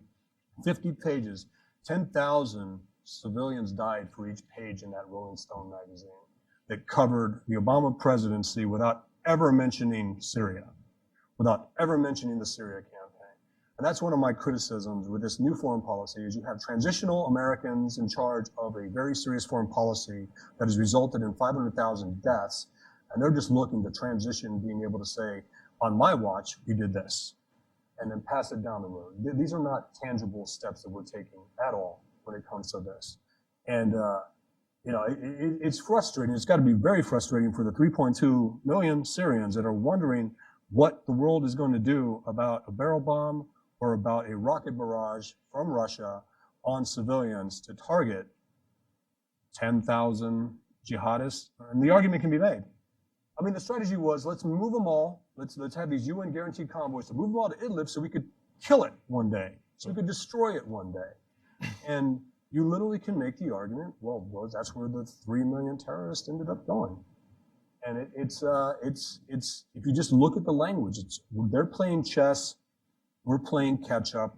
50 pages. 10,000 civilians died for each page in that Rolling Stone magazine that covered the Obama presidency without ever mentioning Syria, without ever mentioning the Syria campaign. And that's one of my criticisms with this new foreign policy is you have transitional Americans in charge of a very serious foreign policy that has resulted in 500,000 deaths. And they're just looking to transition, being able to say, on my watch, we did this, and then pass it down the road. These are not tangible steps that we're taking at all when it comes to this. And, it's frustrating. It's got to be very frustrating for the 3.2 million Syrians that are wondering what the world is going to do about a barrel bomb or about a rocket barrage from Russia on civilians to target 10,000 jihadists. And the argument can be made. I mean, the strategy was, let's move them all. Let's have these UN guaranteed convoys to move them all to Idlib so we could kill it one day, so we could destroy it one day. And you literally can make the argument, well, that's where the 3 million terrorists ended up going. And it's if you just look at the language, they're playing chess, we're playing catch up,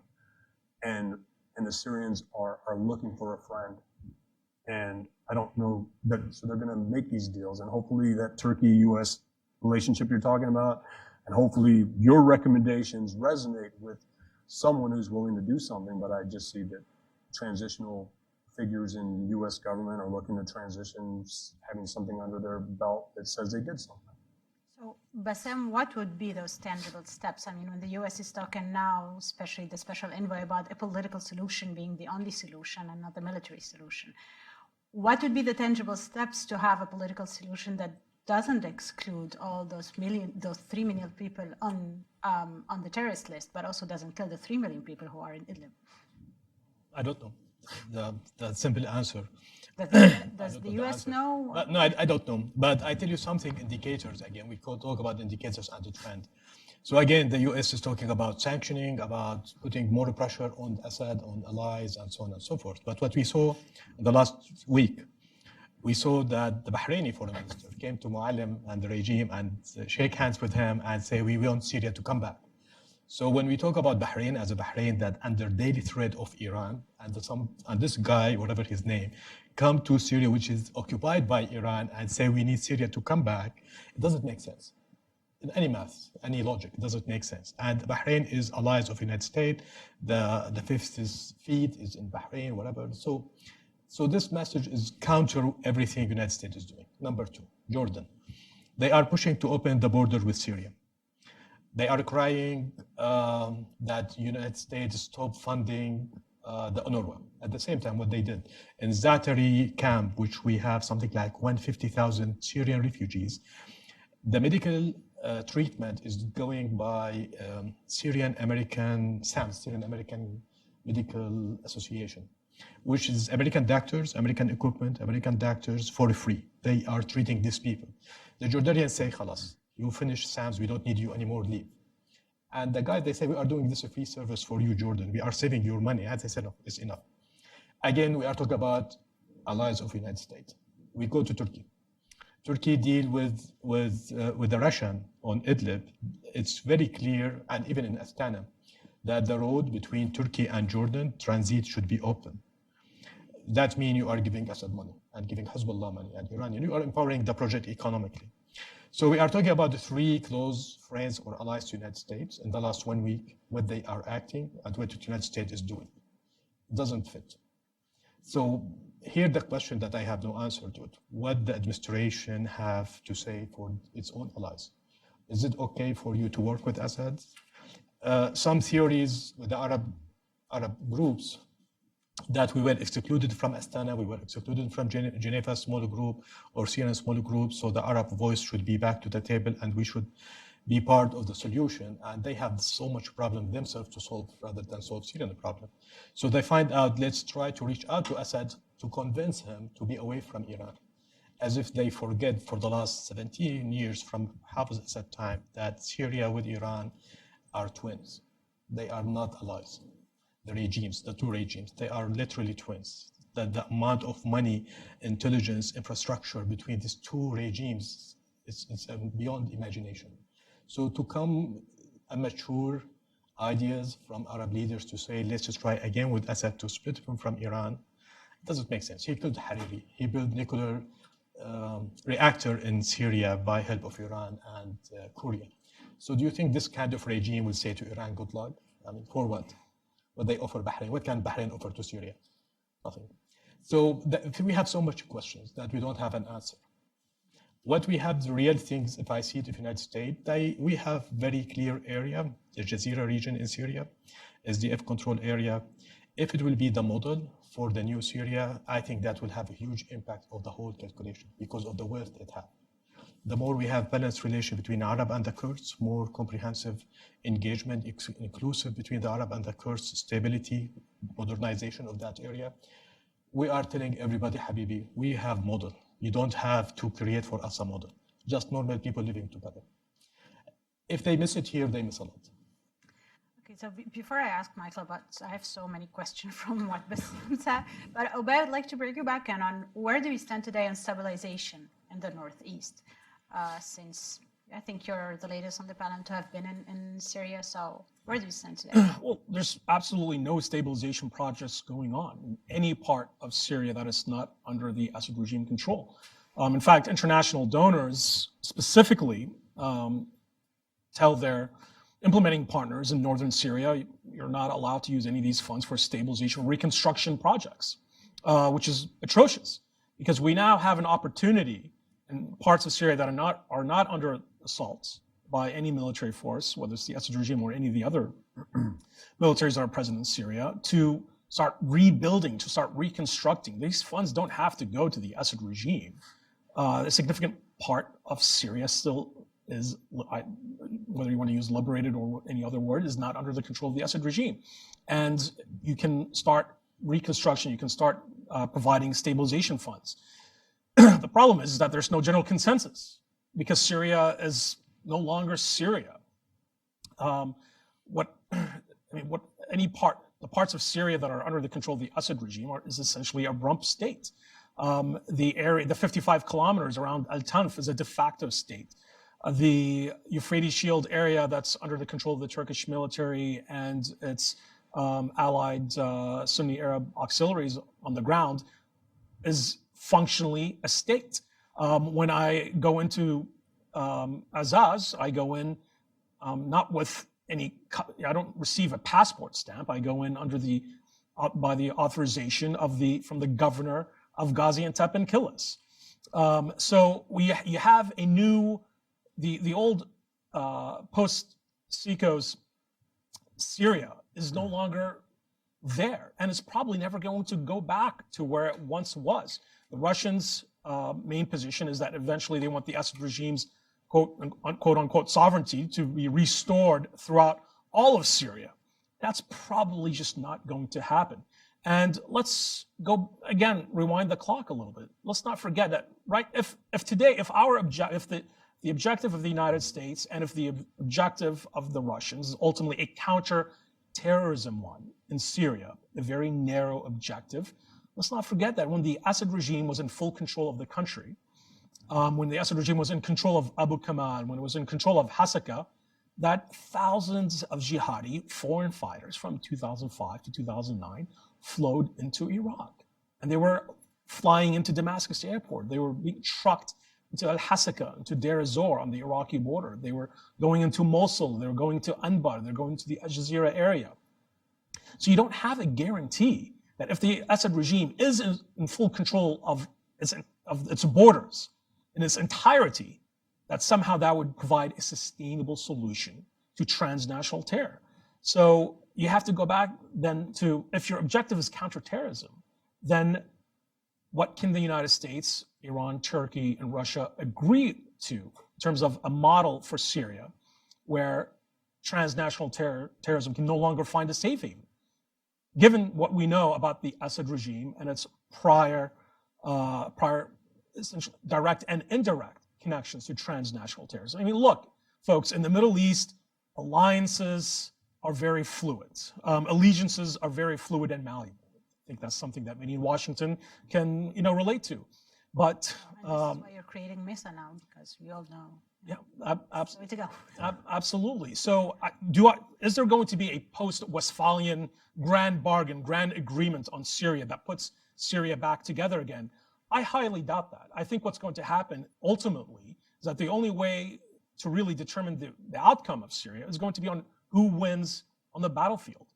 and the Syrians are looking for a friend. And I don't know so they're going to make these deals, and hopefully that Turkey-U.S. relationship you're talking about, and hopefully your recommendations resonate with someone who's willing to do something. But I just see that transitional figures in the U.S. government are looking to transition, having something under their belt that says they did something. So, Bassam, what would be those tangible steps? I mean, when the U.S. is talking now, especially the special envoy, about a political solution being the only solution and not the military solution, what would be the tangible steps to have a political solution that doesn't exclude all those 3 million people on the terrorist list, but also doesn't kill the 3 million people who are in Idlib? I don't know. The simple answer. Does the U.S. know? No, I don't know. But I tell you something, indicators, again, we could talk about indicators and the trend. So again, the U.S. is talking about sanctioning, about putting more pressure on Assad, on allies, and so on and so forth. But what we saw in the last week, we saw that the Bahraini foreign minister came to Muallim and the regime and shake hands with him and say, we want Syria to come back. So when we talk about Bahrain as a Bahrain that under daily threat of Iran, and this guy, whatever his name, come to Syria, which is occupied by Iran, and say we need Syria to come back, it doesn't make sense. In any math, any logic, it doesn't make sense. And Bahrain is allies of the United States. The fifth fleet is in Bahrain, whatever. So this message is counter everything the United States is doing. Number two, Jordan. They are pushing to open the border with Syria. They are crying that United States stop funding the UNRWA. At the same time, what they did in Zaatari camp, which we have something like 150,000 Syrian refugees, the medical treatment is going by Syrian American SAMS, Syrian American Medical Association, which is American doctors, American equipment, American doctors for free. They are treating these people. The Jordanians say, "Khalas, you finish SAMS, we don't need you anymore, leave." And the guys, they say, we are doing this a free service for you, Jordan. We are saving your money. And they said, no, it's enough. Again, we are talking about allies of the United States. We go to Turkey. Turkey deal with the Russian on Idlib. It's very clear, and even in Astana, that the road between Turkey and Jordan, transit should be open. That means you are giving Assad money and giving Hezbollah money and Iranian. You are empowering the project economically. So we are talking about the three close friends or allies to the United States in the last 1 week, what they are acting and what the United States is doing. It doesn't fit. So here the question that I have no answer to it. What the administration have to say for its own allies? Is it okay for you to work with Assad? Some theories with the Arab groups that we were excluded from Astana, we were excluded from Geneva small group or Syrian small group, so the Arab voice should be back to the table and we should be part of the solution. And they have so much problem themselves to solve rather than solve Syrian problem. So they find out, let's try to reach out to Assad to convince him to be away from Iran. As if they forget for the last 17 years from Hafez Assad time that Syria with Iran are twins. They are not allies. The regimes, the two regimes, they are literally twins. The amount of money, intelligence, infrastructure between these two regimes is beyond imagination. So to come mature ideas from Arab leaders to say, let's just try again with Assad to split him from Iran, doesn't make sense. He killed Hariri. He built nuclear reactor in Syria by help of Iran and Korea. So do you think this kind of regime will say to Iran, good luck? I mean, for what? What they offer Bahrain? What can Bahrain offer to Syria? Nothing. So we have so much questions that we don't have an answer. What we have, the real things, if I see it in the United States, we have very clear area, the Jazeera region in Syria, SDF control area. If it will be the model for the new Syria, I think that will have a huge impact of the whole calculation because of the wealth it has. The more we have balanced relation between Arab and the Kurds, more comprehensive engagement, inclusive between the Arab and the Kurds, stability, modernization of that area. We are telling everybody, Habibi, we have model. You don't have to create for us a model. Just normal people living together. If they miss it here, they miss a lot. Okay, so before I ask Michael about, I have so many questions from what Bassam said, but Oubai, I'd like to bring you back in on where do we stand today on stabilization in the Northeast? Since I think you're the latest on the panel to have been in Syria, so where do you stand today? Well, there's absolutely no stabilization projects going on in any part of Syria that is not under the Assad regime control. In fact, international donors specifically tell their implementing partners in northern Syria, you're not allowed to use any of these funds for stabilization reconstruction projects, which is atrocious because we now have an opportunity in parts of Syria that are not under assault by any military force, whether it's the Assad regime or any of the other militaries that are present in Syria, to start rebuilding, to start reconstructing. These funds don't have to go to the Assad regime. A significant part of Syria still is, whether you want to use liberated or any other word, is not under the control of the Assad regime. And you can start reconstruction, you can start providing stabilization funds. The problem is that there's no general consensus because Syria is no longer Syria. The parts of Syria that are under the control of the Assad regime is essentially a rump state. The 55 kilometers around Al-Tanf is a de facto state. The Euphrates Shield area that's under the control of the Turkish military and its allied Sunni Arab auxiliaries on the ground is functionally a state. When I go into Azaz, I go in not with any, I don't receive a passport stamp. I go in under by the authorization from the governor of Gaziantep and Kilis. So you have a new, the old post-Seiko's Syria is no longer there, and it's probably never going to go back to where it once was. The Russians' main position is that eventually they want the Assad regime's quote unquote sovereignty to be restored throughout all of Syria. That's probably just not going to happen. And let's go again, rewind the clock a little bit. Let's not forget that, right? If the objective of the United States and if the objective of the Russians is ultimately a counter-terrorism one in Syria, a very narrow objective. Let's not forget that when the Assad regime was in full control of the country, when the Assad regime was in control of Abu Kamal, when it was in control of Hasaka, that thousands of jihadi foreign fighters from 2005 to 2009 flowed into Iraq. And they were flying into Damascus airport. They were being trucked into Al-Hasaka, into Deir ez-Zor on the Iraqi border. They were going into Mosul. They were going to Anbar. They're going to the Jazeera area. So you don't have a guarantee that if the Assad regime is in full control of its borders in its entirety, that somehow that would provide a sustainable solution to transnational terror. So you have to go back then to, if your objective is counterterrorism, then what can the United States, Iran, Turkey, and Russia agree to in terms of a model for Syria where transnational terrorism can no longer find a safe haven? Given what we know about the Assad regime and its prior essentially direct and indirect connections to transnational terrorism. I mean, look, folks, in the Middle East, alliances are very fluid. Allegiances are very fluid and malleable. I think that's something that many in Washington can, relate to. But and this is why you're creating MESA now, because we all know. Yeah, absolutely. Absolutely. So, is there going to be a post-Westphalian grand bargain, grand agreement on Syria that puts Syria back together again? I highly doubt that. I think what's going to happen ultimately is that the only way to really determine the outcome of Syria is going to be on who wins on the battlefield.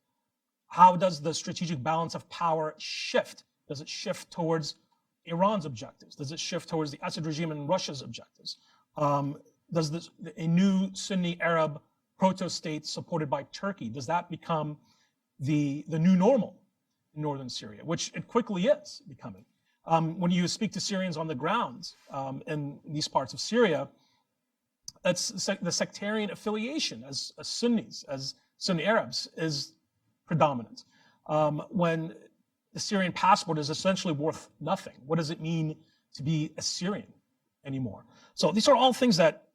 How does the strategic balance of power shift? Does it shift towards Iran's objectives? Does it shift towards the Assad regime and Russia's objectives? Does a new Sunni Arab proto-state supported by Turkey, does that become the new normal in northern Syria, which it quickly is becoming? When you speak to Syrians on the ground in these parts of Syria, that's the sectarian affiliation as Sunnis, as Sunni Arabs, is predominant. When the Syrian passport is essentially worth nothing, what does it mean to be a Syrian anymore? So these are all things that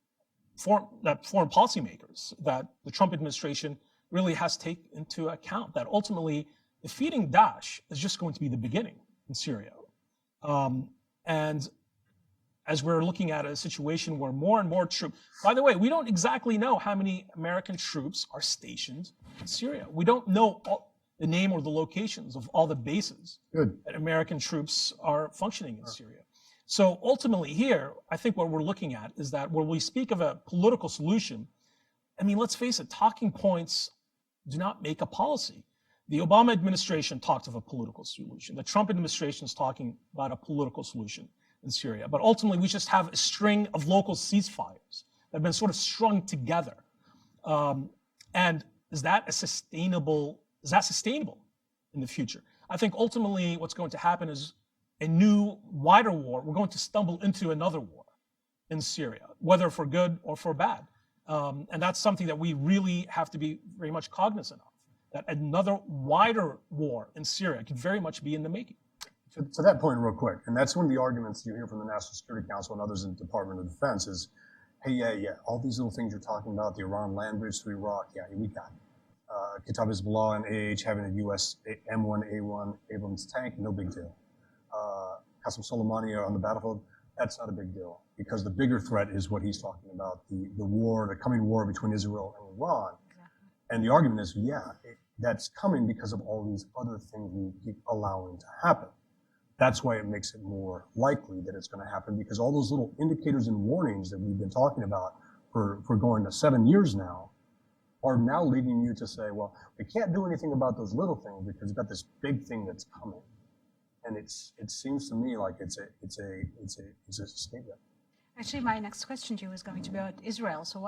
foreign policymakers, that the Trump administration really has to take into account, that ultimately defeating Daesh is just going to be the beginning in Syria. And as we're looking at a situation where more and more troops, by the way, we don't exactly know how many American troops are stationed in Syria. We don't know the name or the locations of all the bases that American troops are functioning in Syria. So ultimately here, I think what we're looking at is that when we speak of a political solution, I mean, let's face it, talking points do not make a policy. The Obama administration talked of a political solution. The Trump administration is talking about a political solution in Syria. But ultimately, we just have a string of local ceasefires that have been sort of strung together. And is that sustainable in the future? I think ultimately what's going to happen is a new, wider war. We're going to stumble into another war in Syria, whether for good or for bad. And that's something that we really have to be very much cognizant of, that another wider war in Syria could very much be in the making. To that point, real quick, and that's one of the arguments you hear from the National Security Council and others in the Department of Defense is, hey, yeah, all these little things you're talking about, the Iran land bridge to Iraq, yeah, we got it. Kataib Hezbollah and AH having a U.S. M1A1 Abrams tank, no big deal. Qasem Soleimani on the battlefield, that's not a big deal, because the bigger threat is what he's talking about, the coming war between Israel and Iran. Exactly. And the argument is, that's coming because of all these other things we keep allowing to happen. That's why it makes it more likely that it's going to happen, because all those little indicators and warnings that we've been talking about for going to 7 years now are now leading you to say, well, we can't do anything about those little things because we've got this big thing that's coming. And it seems to me like it's a statement. Actually, my next question to you is going to be about Israel. So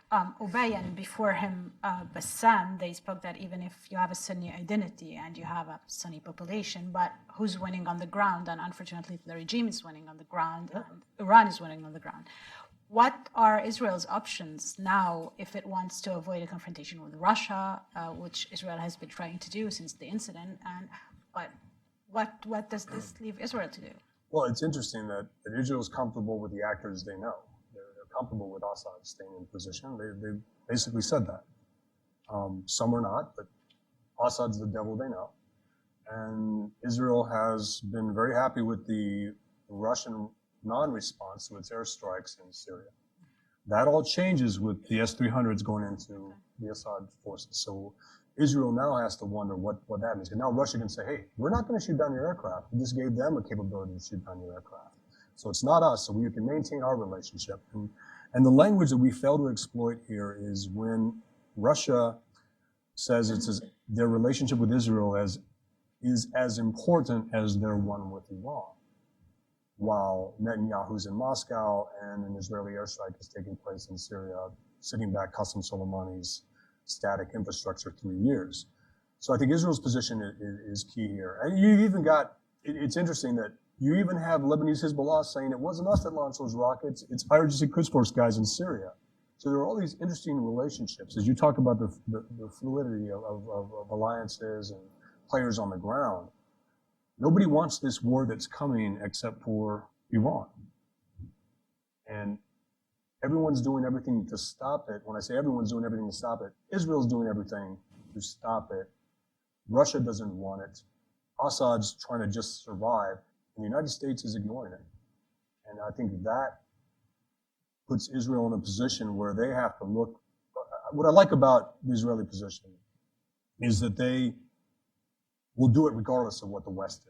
Oubai and before him, Bassam, they spoke that even if you have a Sunni identity and you have a Sunni population, but who's winning on the ground? And unfortunately, the regime is winning on the ground, and Iran is winning on the ground. What are Israel's options now if it wants to avoid a confrontation with Russia, which Israel has been trying to do since the incident? And what does this leave Israel to do? Well, it's interesting that Israel is comfortable with the actors they know. They're comfortable with Assad staying in position. They basically said that. Some are not, but Assad's the devil they know. And Israel has been very happy with the Russian non-response to its airstrikes in Syria. That all changes with the S-300s going into the Assad forces. So Israel now has to wonder what that means. And now Russia can say, hey, we're not going to shoot down your aircraft. We just gave them a capability to shoot down your aircraft. So it's not us, so we can maintain our relationship. And the language that we fail to exploit here is when Russia says their relationship with Israel is as important as their one with Iran, while Netanyahu's in Moscow and an Israeli airstrike is taking place in Syria, sitting back Qasem Soleimani's static infrastructure 3 years. So I think Israel's position is key here. And you even got, it's interesting that you even have Lebanese Hezbollah saying it wasn't us that launched those rockets, it's IRGC Quds Force guys in Syria. So there are all these interesting relationships. As you talk about the fluidity of alliances and players on the ground, nobody wants this war that's coming except for Iran. And everyone's doing everything to stop it. When I say everyone's doing everything to stop it, Israel's doing everything to stop it. Russia doesn't want it. Assad's trying to just survive, and the United States is ignoring it. And I think that puts Israel in a position where they have to look. What I like about the Israeli position is that they will do it regardless of what the West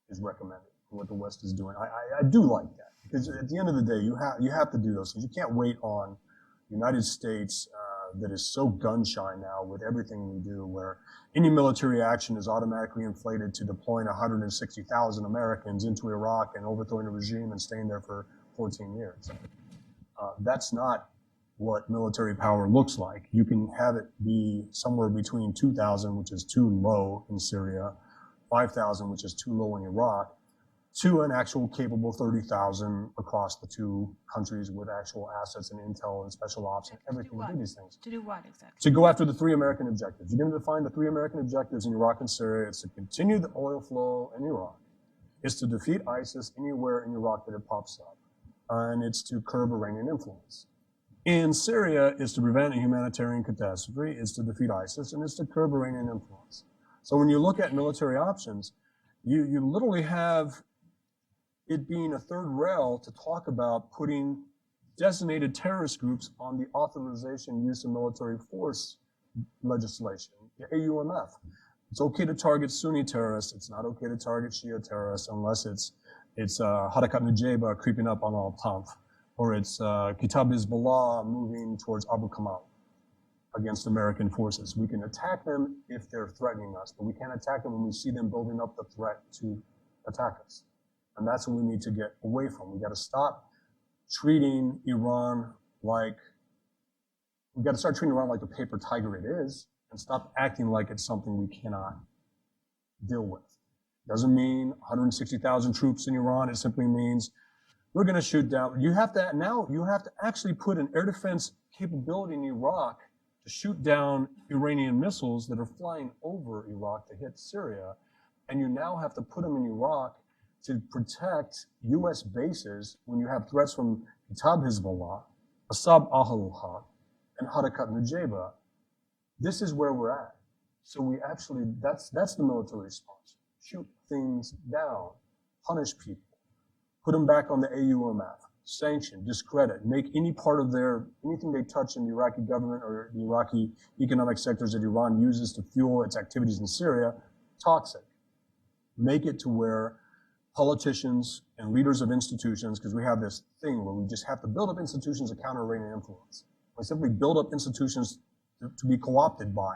is recommending, what the West is doing. I do like that, because at the end of the day, you have to do those things. You can't wait on the United States that is so gun shy now with everything we do, where any military action is automatically inflated to deploying 160,000 Americans into Iraq and overthrowing a regime and staying there for 14 years. That's not what military power looks like. You can have it be somewhere between 2,000, which is too low in Syria, 5,000, which is too low in Iraq, to an actual capable 30,000 across the two countries with actual assets and intel and special ops and everything to do these things. To do what exactly? To go after the 3 American objectives. You're going to define the 3 American objectives in Iraq and Syria. It's to continue the oil flow in Iraq. It's to defeat ISIS anywhere in Iraq that it pops up. And it's to curb Iranian influence. In Syria, it's to prevent a humanitarian catastrophe. It's to defeat ISIS, and it's to curb Iranian influence. So when you look at military options, you literally have it being a third rail to talk about putting designated terrorist groups on the authorization use of military force legislation, the AUMF. It's okay to target Sunni terrorists. It's not okay to target Shia terrorists unless it's Harakat Nujaba creeping up on Al-Tanf, or it's Kitab Hezbollah moving towards Abu Kamal against American forces. We can attack them if they're threatening us, but we can't attack them when we see them building up the threat to attack us. And that's what we need to get away from. We got to stop treating Iran like, we got to start treating Iran like the paper tiger it is, and stop acting like it's something we cannot deal with. Doesn't mean 160,000 troops in Iran. It simply means we're going to shoot down. You have to actually put an air defense capability in Iraq to shoot down Iranian missiles that are flying over Iraq to hit Syria. And you now have to put them in Iraq to protect U.S. bases when you have threats from Kitab Hezbollah, Assad al-Haq, and Harakat Nujaba. This is where we're at. So we actually, that's the military response. Shoot things down, punish people, put them back on the AUMF, sanction, discredit, make any part of anything they touch in the Iraqi government or the Iraqi economic sectors that Iran uses to fuel its activities in Syria, toxic. Make it to where politicians and leaders of institutions, because we have this thing where we just have to build up institutions to counter Iranian influence. We simply build up institutions to be co-opted by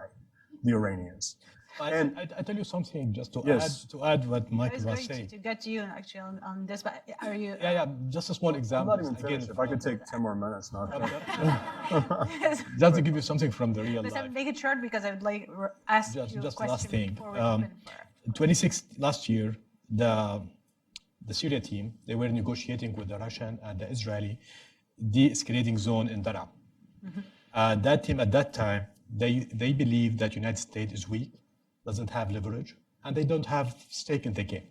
the Iranians. I tell you something just to Yes. add what Michael was I was saying. going to get to you actually on this, but are you? Yeah, just a small I'm example. not even finished. If I could take 10 more minutes, not Just to give you something from the real Let's life. make it short because I would like ask Just you a last question thing. before we open for. 26 last year, the Syria team, they were negotiating with the Russian and the Israeli de-escalating zone in Daraa. That team at that time, they believe that United States is weak, doesn't have leverage, and they don't have stake in the game.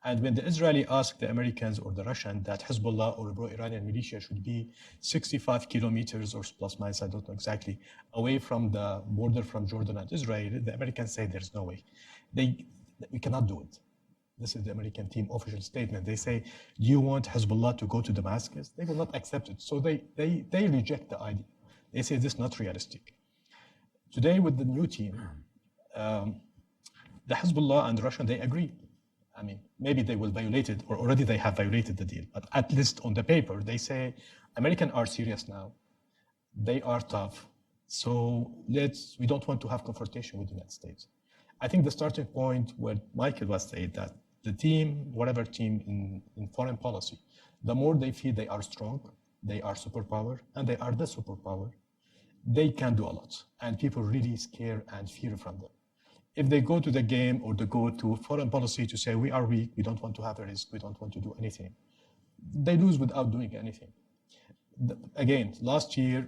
And when the Israeli asked the Americans or the Russian that Hezbollah or pro-Iranian militia should be 65 kilometers or plus minus, I don't know exactly, away from the border from Jordan and Israel, the Americans say there's no way. We cannot do it. This is the American team official statement. They say, do you want Hezbollah to go to Damascus? They will not accept it. So they reject the idea. They say this is not realistic. Today with the new team, the Hezbollah and the Russian, they agree. I mean, maybe they will violate it, or already they have violated the deal. But at least on the paper, they say, Americans are serious now. They are tough. So we don't want to have confrontation with the United States. I think the starting point where Michael was saying that the team, whatever team in foreign policy, the more they feel they are strong, they are superpower, and they are the superpower, they can do a lot, and people really scare and fear from them. If they go to the game or they go to foreign policy to say, we are weak, we don't want to have a risk, we don't want to do anything, they lose without doing anything. Again, last year,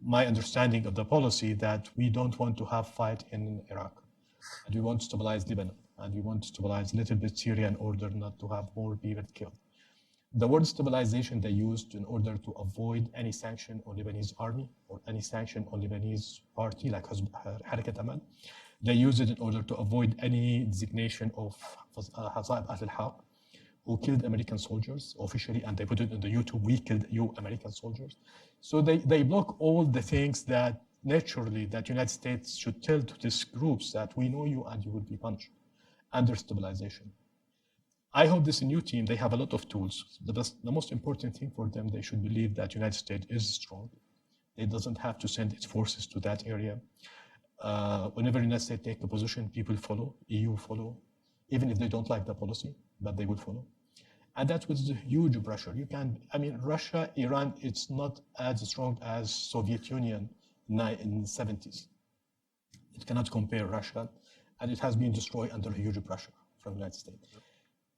my understanding of the policy that we don't want to have fight in Iraq, and we want to stabilize Lebanon, and we want to stabilize a little bit Syria in order not to have more people killed. The word stabilization they used in order to avoid any sanction on Lebanese army or any sanction on Lebanese party like Harakat Amal. They used it in order to avoid any designation of Hazaib al-Haq, who killed American soldiers officially, and they put it in the YouTube, we killed you American soldiers. So they block all the things that naturally that United States should tell to these groups that we know you and you will be punished under stabilization. I hope this new team, they have a lot of tools. The most important thing for them, they should believe that United States is strong. It doesn't have to send its forces to that area. Whenever United States take a position, people follow, EU follow, even if they don't like the policy, but they will follow. And that was a huge pressure. Russia, Iran, it's not as strong as Soviet Union in the 70s. It cannot compare Russia, and it has been destroyed under huge pressure from the United States.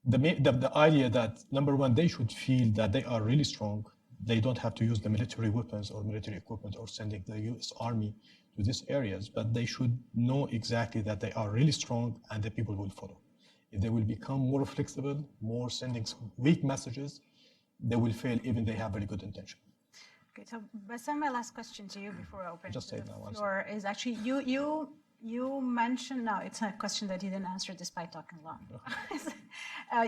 The idea that, number one, they should feel that they are really strong. They don't have to use the military weapons or military equipment or sending the US Army to these areas, but they should know exactly that they are really strong and the people will follow. If they will become more flexible, more sending weak messages, they will fail even they have very good intention. Okay, so Bassam, my last question to you before I open Just to say the that floor is actually you mentioned, no, it's a question that you didn't answer despite talking long.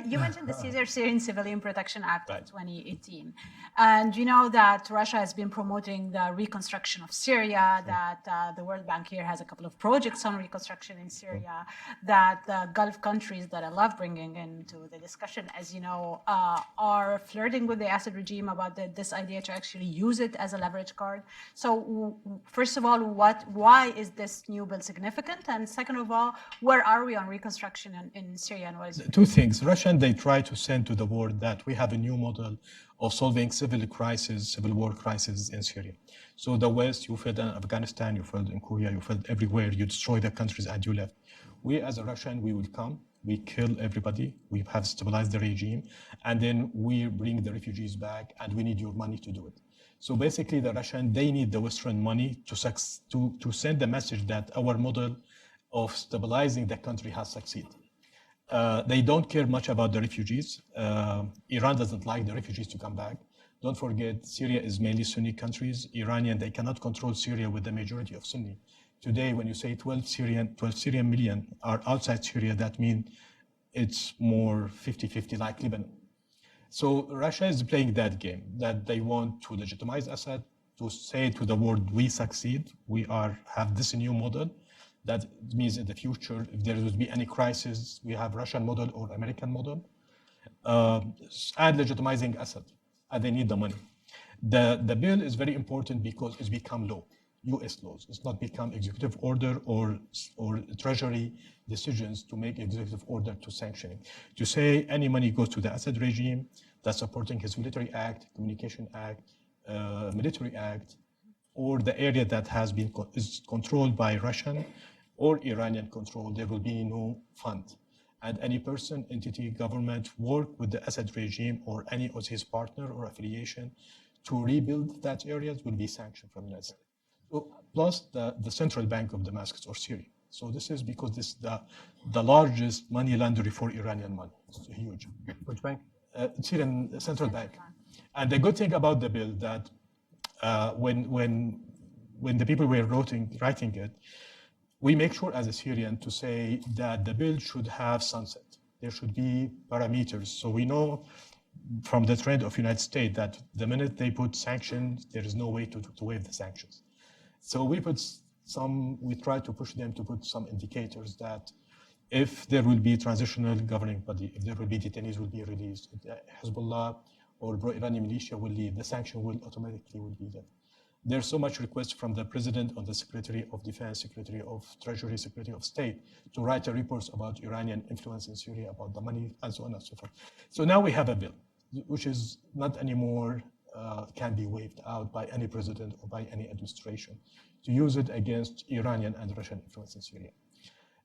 You mentioned the Syrian Civilian Protection Act of 2018. And you know that Russia has been promoting the reconstruction of Syria, that the World Bank here has a couple of projects on reconstruction in Syria, that the Gulf countries that I love bringing into the discussion, as you know, are flirting with the Assad regime about this idea to actually use it as a leverage card. So first of all, why is this new bill significant? And second of all, where are we on reconstruction in Syria? And what is two things. Russian, they try to send to the world that we have a new model of solving civil war crisis in Syria. So the West, you failed in Afghanistan, you failed in Korea, you failed everywhere, you destroy the countries and you left. We as a Russian, we will come, we kill everybody, we have stabilized the regime, and then we bring the refugees back and we need your money to do it. So basically, the Russian, they need the Western money to send the message that our model of stabilizing the country has succeeded. They don't care much about the refugees. Iran doesn't like the refugees to come back. Don't forget, Syria is mainly Sunni countries. Iranian, they cannot control Syria with the majority of Sunni. Today, when you say 12 Syrian million are outside Syria, that means it's more 50-50 like Lebanon. So Russia is playing that game, that they want to legitimize Assad, to say to the world, we succeed, we have this new model. That means in the future, if there would be any crisis, we have Russian model or American model, and legitimizing Assad, and they need the money. The bill is very important because it's become law, US laws. It's not become executive order or treasury decisions to make executive order to sanctioning. To say any money goes to the Assad regime that's supporting his military act, communication act, military act, or the area that is controlled by Russian or Iranian control, there will be no fund. And any person, entity, government work with the Assad regime or any of his partner or affiliation to rebuild that areas will be sanctioned from the United States. So, plus the central bank of Damascus or Syria. So this is because this is the largest money laundry for Iranian money. It's huge. Which bank? Syrian central bank. And the good thing about the bill that when the people were writing it, we make sure as a Syrian to say that the bill should have sunset. There should be parameters. So we know from the trend of United States that the minute they put sanctions, there is no way to waive the sanctions. So we try to push them to put some indicators that if there will be transitional governing body, if there will be detainees will be released, if Hezbollah or pro-Iranian militia will leave, the sanction will automatically be there. There's so much request from the president on the Secretary of Defense, Secretary of Treasury, Secretary of State to write a reports about Iranian influence in Syria, about the money, and so on and so forth. So now we have a bill, which is not anymore can be waved out by any president or by any administration to use it against Iranian and Russian influence in Syria.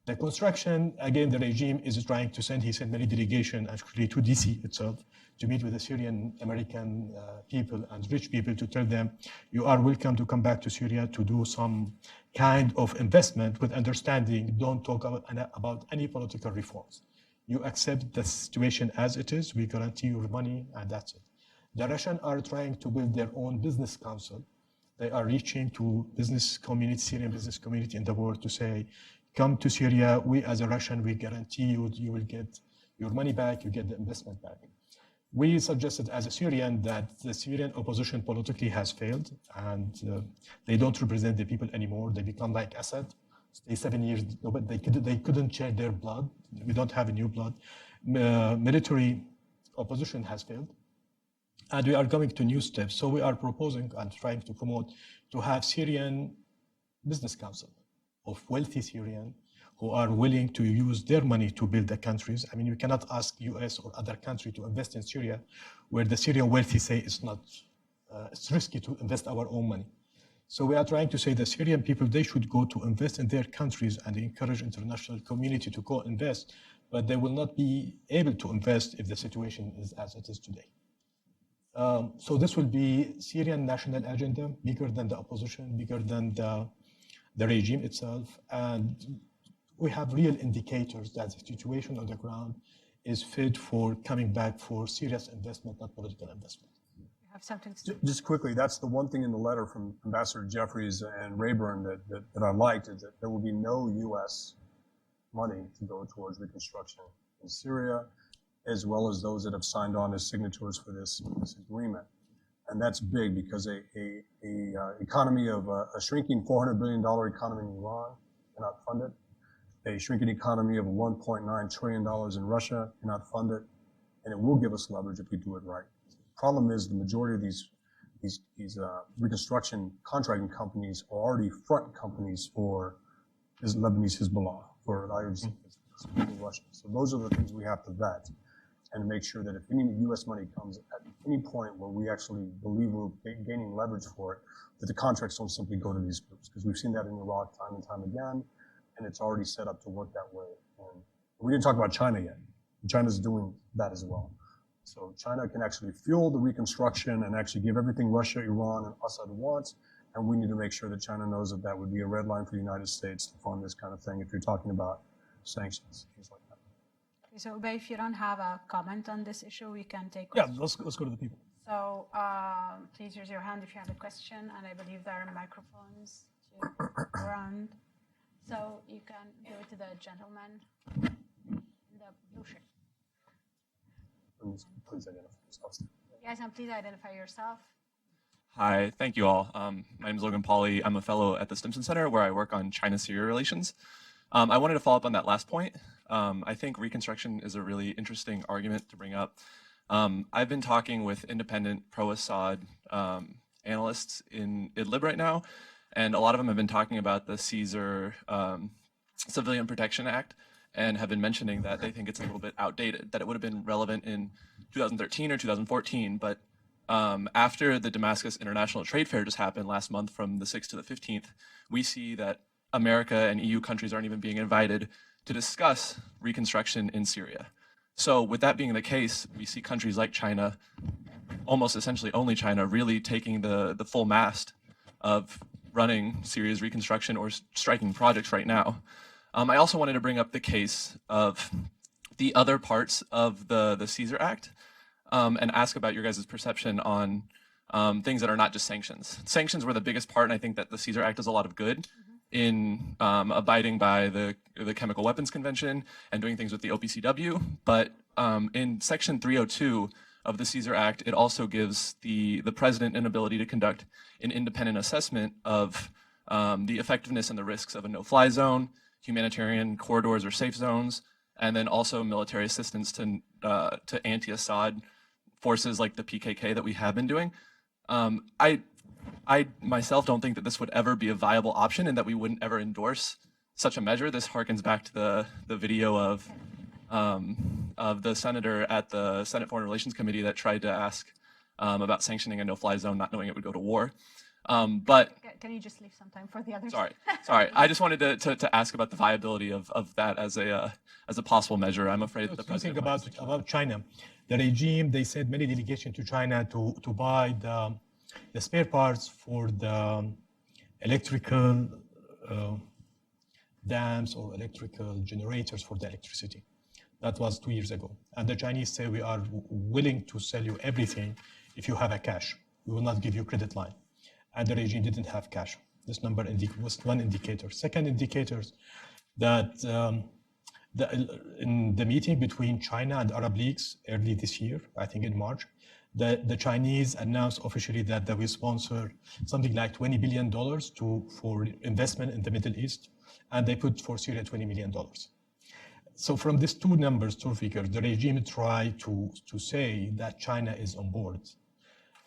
The construction, again, the regime is trying to send, he sent many delegations actually to DC itself to meet with the Syrian American people and rich people to tell them, you are welcome to come back to Syria to do some kind of investment with understanding, don't talk about any political reforms. You accept the situation as it is, we guarantee your money, and that's it. The Russians are trying to build their own business council. They are reaching to business community, Syrian business community in the world to say, come to Syria, we as a Russian, we guarantee you, you will get your money back, you get the investment back. We suggested as a Syrian that the Syrian opposition politically has failed and they don't represent the people anymore. They become like Assad, stay 7 years, but they couldn't share their blood. We don't have a new blood. Military opposition has failed. And we are going to new steps. So we are proposing and trying to promote to have Syrian business council of wealthy Syrians who are willing to use their money to build the countries. I mean, you cannot ask US or other country to invest in Syria where the Syrian wealthy say it's not, it's risky to invest our own money. So we are trying to say the Syrian people, they should go to invest in their countries and encourage international community to go invest, but they will not be able to invest if the situation is as it is today. So this will be Syrian national agenda, bigger than the opposition, bigger than the regime itself. And we have real indicators that the situation on the ground is fit for coming back for serious investment, not political investment. You have something to say? Just quickly, that's the one thing in the letter from Ambassador Jeffries and Rayburn that I liked, is that there will be no U.S. money to go towards reconstruction in Syria, as well as those that have signed on as signatories for this agreement. And that's big because a economy of a shrinking $400 billion economy in Iran cannot fund it. A shrinking economy of $1.9 trillion in Russia cannot fund it. And it will give us leverage if we do it right. The problem is the majority of these reconstruction contracting companies are already front companies for Lebanese Hezbollah, for IRGC, Russia. So those are the things we have to vet and make sure that if any U.S. money comes at any point where we actually believe we're gaining leverage for it, that the contracts don't simply go to these groups, because we've seen that in Iraq time and time again, and it's already set up to work that way. And we didn't talk about China yet. China's doing that as well. So China can actually fuel the reconstruction and actually give everything Russia, Iran, and Assad wants, and we need to make sure that China knows that that would be a red line for the United States to fund this kind of thing if you're talking about sanctions, things like that. So, Oubai, if you don't have a comment on this issue, we can take Yeah, questions. let's go to the people. So, please raise your hand if you have a question, and I believe there are microphones to go around. So you can go to the gentleman in the blue shirt. Please identify yourself. Yes, and please identify yourself. Hi, thank you all. My name is Logan Pauly. I'm a fellow at the Stimson Center where I work on China-Syria relations. I wanted to follow up on that last point. I think reconstruction is a really interesting argument to bring up. I've been talking with independent pro-Assad analysts in Idlib right now, and a lot of them have been talking about the Caesar Civilian Protection Act and have been mentioning that they think it's a little bit outdated, that it would have been relevant in 2013 or 2014, but after the Damascus International Trade Fair just happened last month from the 6th to the 15th, we see that America and EU countries aren't even being invited to discuss reconstruction in Syria. So with that being the case, we see countries like China, almost essentially only China, really taking the full mast of running Syria's reconstruction or striking projects right now. I also wanted to bring up the case of the other parts of the Caesar Act and ask about your guys' perception on things that are not just sanctions. Sanctions were the biggest part, and I think that the Caesar Act does a lot of good in abiding by the Chemical Weapons Convention and doing things with the OPCW. But in Section 302 of the Caesar Act, it also gives the president an ability to conduct an independent assessment of the effectiveness and the risks of a no-fly zone, humanitarian corridors or safe zones, and then also military assistance to anti-Assad forces like the PKK that we have been doing. I myself don't think that this would ever be a viable option and that we wouldn't ever endorse such a measure. This harkens back to the video of the senator at the Senate Foreign Relations Committee that tried to ask about sanctioning a no-fly zone, not knowing it would go to war. But can you just leave some time for the others? Sorry. I just wanted to ask about the viability of that as a possible measure. I'm afraid the president. About China, the regime, they sent many delegations to China to buy the spare parts for the electrical dams or electrical generators for the electricity. That was 2 years ago. And the Chinese say, we are willing to sell you everything if you have a cash. We will not give you credit line. And the regime didn't have cash. This number was one indicator. Second indicator, that in the meeting between China and Arab leagues early this year, I think in March, the Chinese announced officially that they will sponsor something like $20 billion for investment in the Middle East, and they put for Syria $20 million. So from these two figures, the regime tried to say that China is on board.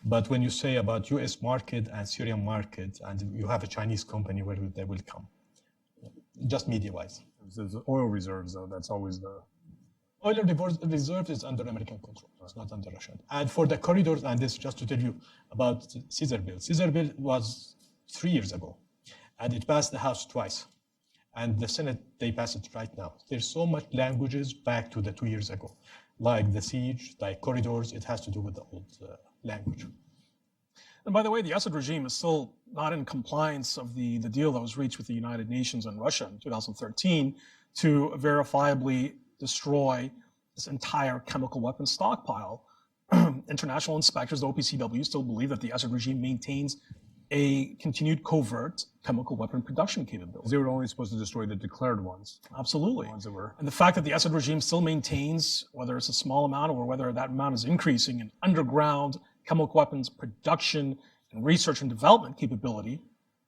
But when you say about US market and Syrian market, and you have a Chinese company, where they will come? Just media-wise. There's oil reserves, though. That's always the... Oil reserve is under American control. It's not under Russian. And for the corridors, and this just to tell you about Caesar bill. Caesar bill was 3 years ago, and it passed the House twice. And the Senate, they pass it right now. There's so much languages back to the 2 years ago, like the siege, like corridors. It has to do with the old language. And by the way, the Assad regime is still not in compliance of the deal that was reached with the United Nations and Russia in 2013 to verifiably destroy this entire chemical weapons stockpile. International inspectors, the OPCW, still believe that the Assad regime maintains a continued covert chemical weapon production capability. They were only supposed to destroy the declared ones. Absolutely. The ones that were. And the fact that the Assad regime still maintains, whether it's a small amount or whether that amount is increasing, an underground chemical weapons production and research and development capability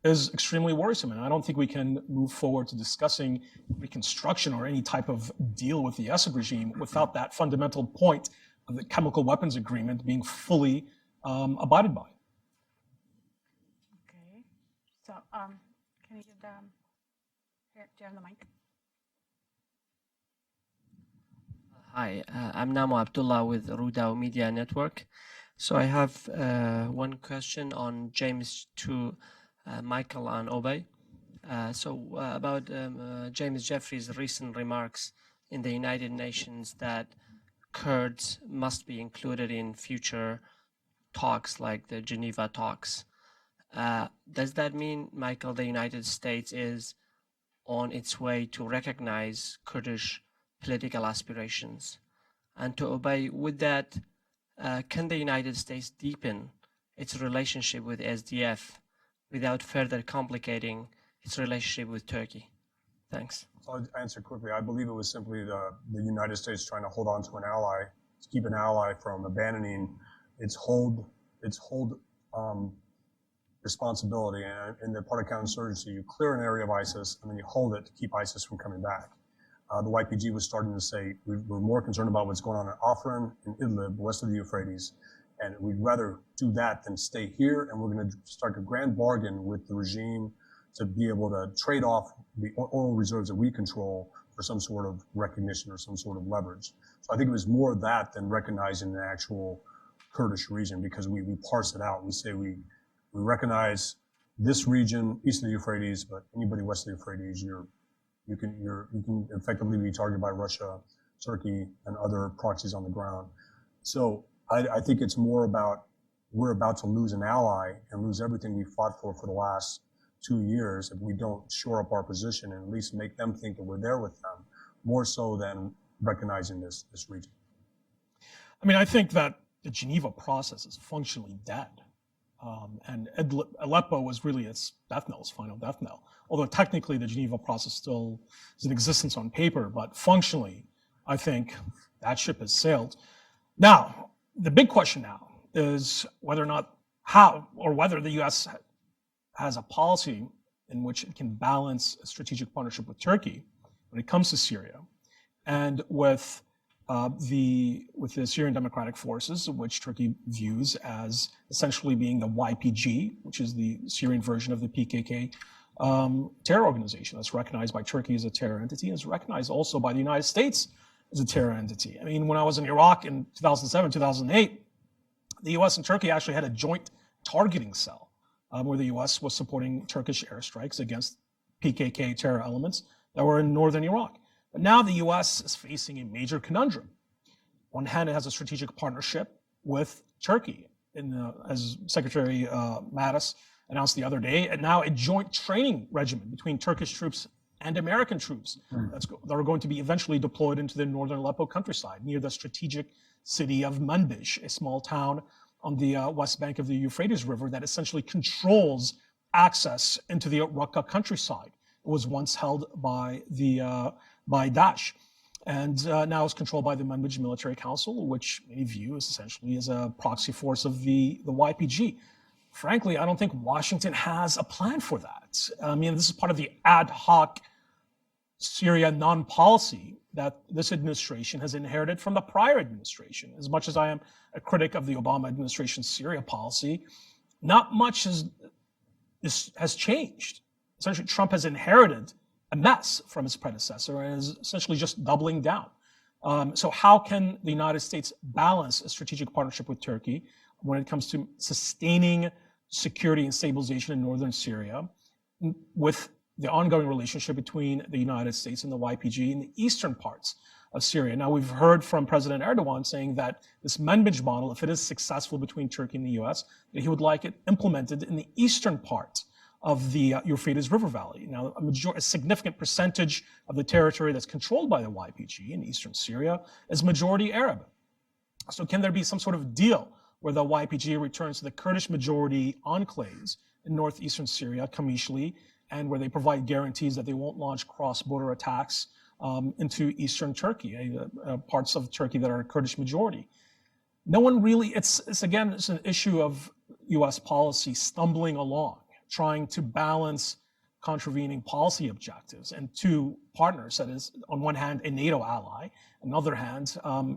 is extremely worrisome. And I don't think we can move forward to discussing reconstruction or any type of deal with the Assad regime without that fundamental point of the chemical weapons agreement being fully abided by. Okay. So can you give the, here, do you have the mic? Hi, I'm Namo Abdullah with Rudao Media Network. So I have one question on James to Michael and Oubai. About James Jeffrey's recent remarks in the United Nations that Kurds must be included in future talks like the Geneva talks. Does that mean, Michael, the United States is on its way to recognize Kurdish political aspirations? And to Oubai, with that, can the United States deepen its relationship with SDF without further complicating its relationship with Turkey? Thanks. I'll answer quickly. I believe it was simply the United States trying to hold on to an ally, to keep an ally from abandoning its hold responsibility. And in the part of counterinsurgency, you clear an area of ISIS and then you hold it to keep ISIS from coming back. The YPG was starting to say, we're more concerned about what's going on in Afrin and Idlib, west of the Euphrates, and we'd rather do that than stay here, and we're going to start a grand bargain with the regime to be able to trade off the oil reserves that we control for some sort of recognition or some sort of leverage. So I think it was more of that than recognizing the actual Kurdish region, because we parse it out. We say we recognize this region east of the Euphrates, but anybody west of the Euphrates, you can effectively be targeted by Russia, Turkey, and other proxies on the ground. So I think it's more about we're about to lose an ally and lose everything we fought for the last 2 years if we don't shore up our position and at least make them think that we're there with them, more so than recognizing this region. I mean, I think that the Geneva process is functionally dead. And Aleppo was really its death knell, its final death knell. Although technically the Geneva process still is in existence on paper, but functionally, I think that ship has sailed. Now, the big question now is whether or not whether the U.S. has a policy in which it can balance a strategic partnership with Turkey when it comes to Syria, and with the Syrian Democratic Forces, which Turkey views as essentially being the YPG, which is the Syrian version of the PKK terror organization that's recognized by Turkey as a terror entity and is recognized also by the United States as a terror entity. I mean, when I was in Iraq in 2007, 2008, the US and Turkey actually had a joint targeting cell where the US was supporting Turkish airstrikes against PKK terror elements that were in northern Iraq. But now the US is facing a major conundrum. On one hand, it has a strategic partnership with Turkey, as Secretary Mattis announced the other day, and now a joint training regimen between Turkish troops and American troops that are going to be eventually deployed into the northern Aleppo countryside near the strategic city of Manbij, a small town on the west bank of the Euphrates River that essentially controls access into the Raqqa countryside. It was once held by Daesh, and now is controlled by the Manbij Military Council, which many view as essentially as a proxy force of the YPG. Frankly, I don't think Washington has a plan for that. I mean, this is part of the ad hoc Syria non-policy that this administration has inherited from the prior administration. As much as I am a critic of the Obama administration's Syria policy, not much has changed. Essentially, Trump has inherited a mess from his predecessor and is essentially just doubling down. So how can the United States balance a strategic partnership with Turkey when it comes to sustaining security and stabilization in northern Syria with the ongoing relationship between the United States and the YPG in the eastern parts of Syria? Now, we've heard from President Erdogan saying that this Manbij model, if it is successful between Turkey and the US, that he would like it implemented in the eastern part of the Euphrates River Valley. Now, a significant percentage of the territory that's controlled by the YPG in eastern Syria is majority Arab. So can there be some sort of deal where the YPG returns to the Kurdish majority enclaves in northeastern Syria, Kamishli, and where they provide guarantees that they won't launch cross-border attacks into eastern Turkey, parts of Turkey that are Kurdish majority? No one really, it's an issue of US policy stumbling along, trying to balance contravening policy objectives and two partners, that is, on one hand, a NATO ally, on the other hand,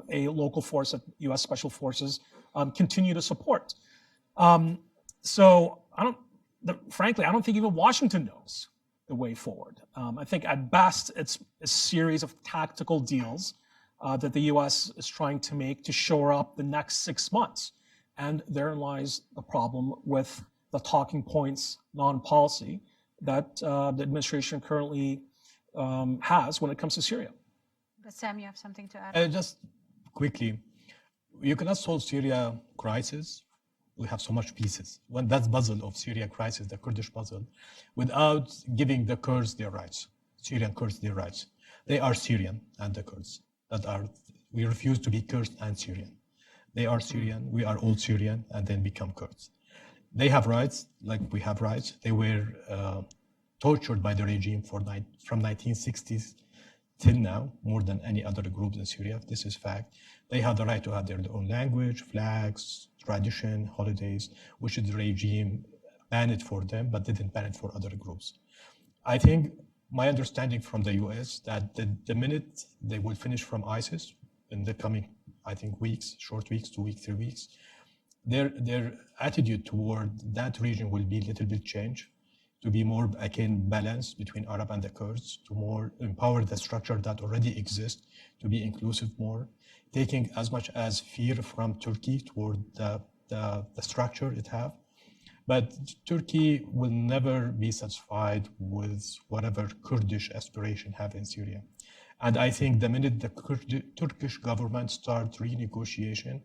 a local force that US Special Forces continue to support. So frankly, I don't think even Washington knows the way forward. I think at best, it's a series of tactical deals that the US is trying to make to shore up the next 6 months. And therein lies the problem with the talking points non-policy that the administration currently has when it comes to Syria. Bassam, you have something to add? Just quickly, you cannot solve Syria crisis. We have so much pieces. When that puzzle of Syria crisis, the Kurdish puzzle, without giving the Kurds their rights, Syrian Kurds their rights. They are Syrian, and the Kurds we refuse to be Kurds and Syrian. They are Syrian, we are all Syrian, and then become Kurds. They have rights, like we have rights. They were tortured by the regime from 1960s till now, more than any other groups in Syria. This is fact. They have the right to have their own language, flags, tradition, holidays, which the regime banned it for them, but didn't ban it for other groups. I think my understanding from the US that the minute they will finish from ISIS in the coming, I think, weeks, short weeks, 2 weeks, 3 weeks, their attitude toward that region will be a little bit changed, to be more, again, balanced between Arab and the Kurds, to more empower the structure that already exists, to be inclusive more, taking as much as fear from Turkey toward the structure it have. But Turkey will never be satisfied with whatever Kurdish aspiration have in Syria. And I think the minute the Turkish government start renegotiation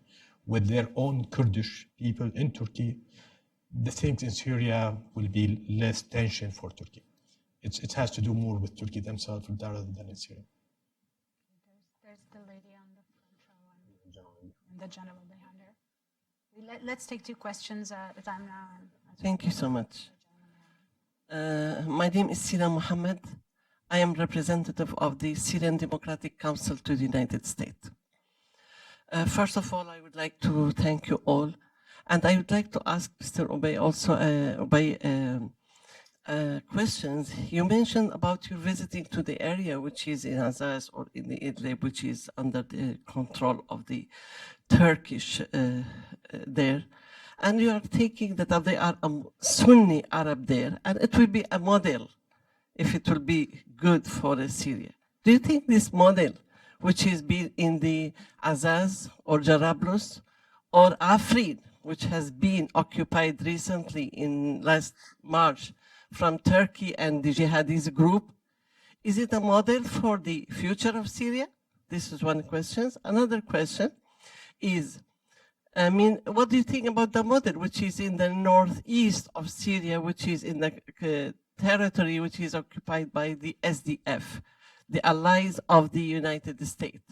with their own Kurdish people in Turkey, the things in Syria will be less tension for Turkey. It has to do more with Turkey themselves rather than in Syria. There's the lady on the front row and the gentleman behind her. Let's take 2 questions at a time now. Thank you so much. My name is Sina Mohammed. I am representative of the Syrian Democratic Council to the United States. First of all, I would like to thank you all. And I would like to ask Mr. Oubai also questions. You mentioned about you visiting to the area which is in Azaz or in the Adlib, which is under the control of the Turkish there. And you are thinking that they are a Sunni Arab there, and it will be a model if it will be good for Syria. Do you think this model, which is in the Azaz or Jarablus or Afrin, which has been occupied recently in last March from Turkey and the jihadist group, is it a model for the future of Syria? This is one question. Another question is, I mean, what do you think about the model which is in the northeast of Syria, which is in the territory which is occupied by the SDF, the allies of the United States?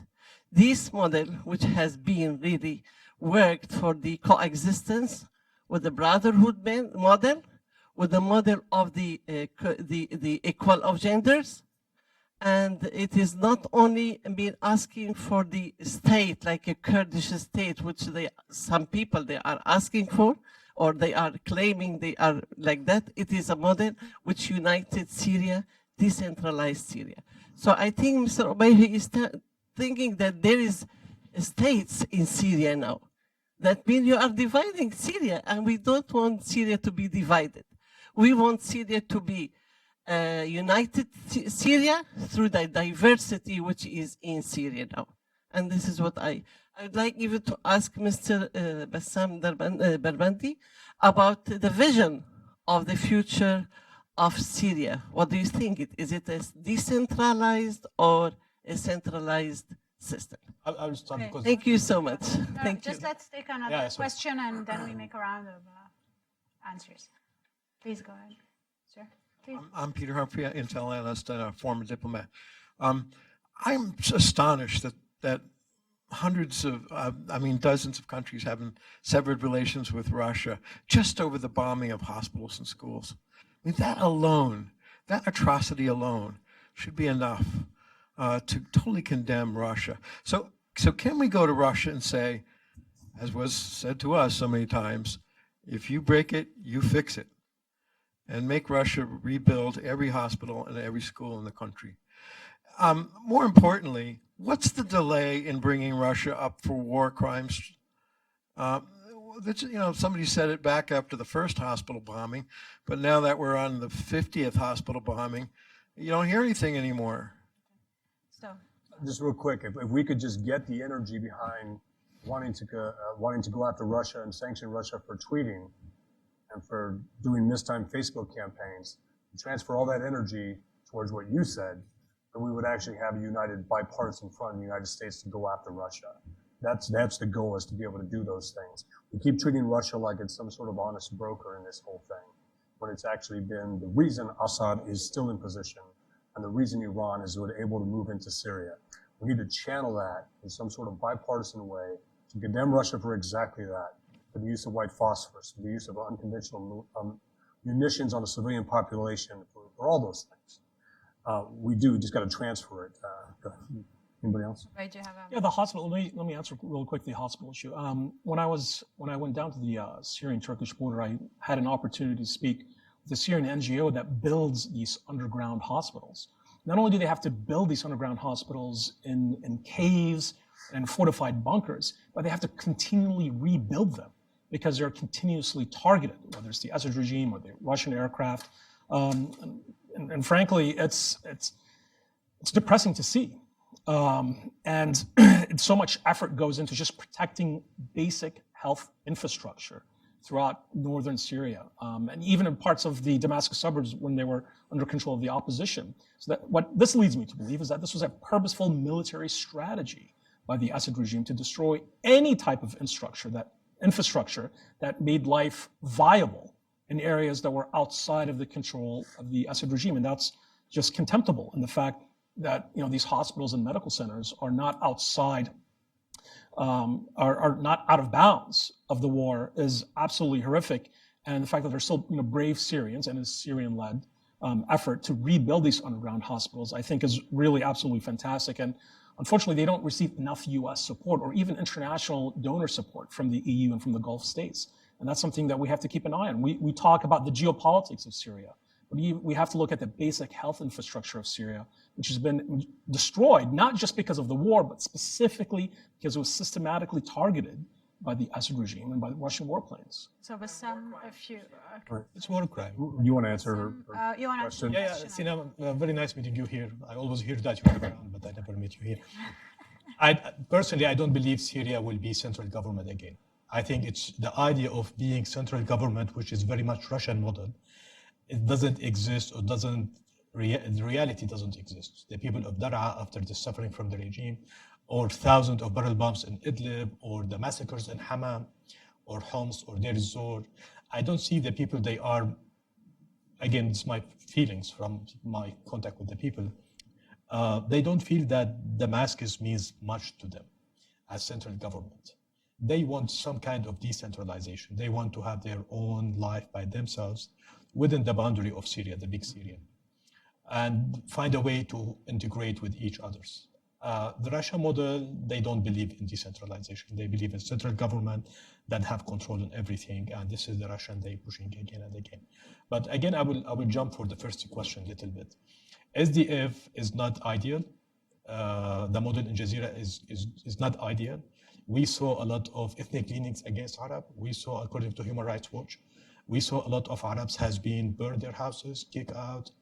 This model, which has been really worked for the coexistence with the brotherhood model, with the model of the equal of genders, and it is not only been asking for the state, like a Kurdish state, which some people they are asking for, or they are claiming they are like that. It is a model which united Syria, decentralized Syria. So I think Mr. Oubai is thinking that there is states in Syria now. That means you are dividing Syria, and we don't want Syria to be divided. We want Syria to be united Syria through the diversity which is in Syria now. And this is what I would like even to ask Mr. Bassam Barabandi about the vision of the future of Syria. What do you think? Is it a decentralized or a centralized system? I'll start because Thank you so much. Thank you. Just let's take another question and then we make a round of answers. Please go ahead, sir. Please. I'm Peter Humphrey, an intel analyst and a former diplomat. I'm astonished that hundreds of, dozens of countries having severed relations with Russia just over the bombing of hospitals and schools. I mean, that alone, that atrocity alone should be enough to totally condemn Russia. So can we go to Russia and say, as was said to us so many times, if you break it, you fix it, and make Russia rebuild every hospital and every school in the country? More importantly, what's the delay in bringing Russia up for war crimes? Somebody said it back after the first hospital bombing, but now that we're on the 50th hospital bombing, you don't hear anything anymore. So, Just real quick, if we could just get the energy behind wanting to go after Russia and sanction Russia for tweeting and for doing mistimed Facebook campaigns, transfer all that energy towards what you said, then we would actually have a united bipartisan front in the United States to go after Russia. That's the goal, is to be able to do those things. We keep treating Russia like it's some sort of honest broker in this whole thing, when it's actually been the reason Assad is still in position and the reason Iran is able to move into Syria. We need to channel that in some sort of bipartisan way to condemn Russia for exactly that, for the use of white phosphorus, for the use of unconventional munitions on a civilian population, for all those things. We just got to transfer it. Anybody else? Oubai, do you have a... Yeah, the hospital. Let me answer real quick the hospital issue. When I went down to the Syrian-Turkish border, I had an opportunity to speak with the Syrian NGO that builds these underground hospitals. Not only do they have to build these underground hospitals in caves and fortified bunkers, but they have to continually rebuild them because they're continuously targeted, whether it's the Assad regime or the Russian aircraft. And frankly, it's depressing to see. And so much effort goes into just protecting basic health infrastructure throughout northern Syria, and even in parts of the Damascus suburbs when they were under control of the opposition. So that what this leads me to believe is that this was a purposeful military strategy by the Assad regime to destroy any type of infrastructure that made life viable in areas that were outside of the control of the Assad regime. And that's just contemptible. And the fact that these hospitals and medical centers are not outside, are not out of bounds of the war is absolutely horrific. And the fact that there's still brave Syrians and a Syrian-led effort to rebuild these underground hospitals, I think is really absolutely fantastic. And unfortunately, they don't receive enough U.S. support or even international donor support from the EU and from the Gulf states. And that's something that we have to keep an eye on. We talk about the geopolitics of Syria, but we have to look at the basic health infrastructure of Syria, which has been destroyed, not just because of the war, but specifically because it was systematically targeted by the Assad regime and by the Russian warplanes. So Bassam, if you... it's war crime. You want to answer her you want to answer question? the Yeah, question? Sina, very nice meeting you here. I always hear that you are around, but I never meet you here. Personally, I don't believe Syria will be central government again. I think it's the idea of being central government, which is very much Russian model. It doesn't exist, or the reality doesn't exist. The people of Daraa, after the suffering from the regime, or thousands of barrel bombs in Idlib, or the massacres in Hama, or Homs, or Deir ez-Zor, I don't see the people. They are, again, it's my feelings from my contact with the people. They don't feel that Damascus means much to them as central government. They want some kind of decentralization. They want to have their own life by themselves within the boundary of Syria, the big Syria, and find a way to integrate with each others. The Russian model, they don't believe in decentralization. They believe in central government that have control on everything, and this is the Russian they pushing again and again. But again, I will jump for the first question a little bit. SDF is not ideal. The model in Jazeera is not ideal. We saw a lot of ethnic leanings against Arab. We saw, according to Human Rights Watch, we saw a lot of Arabs has been burned their houses, kicked out,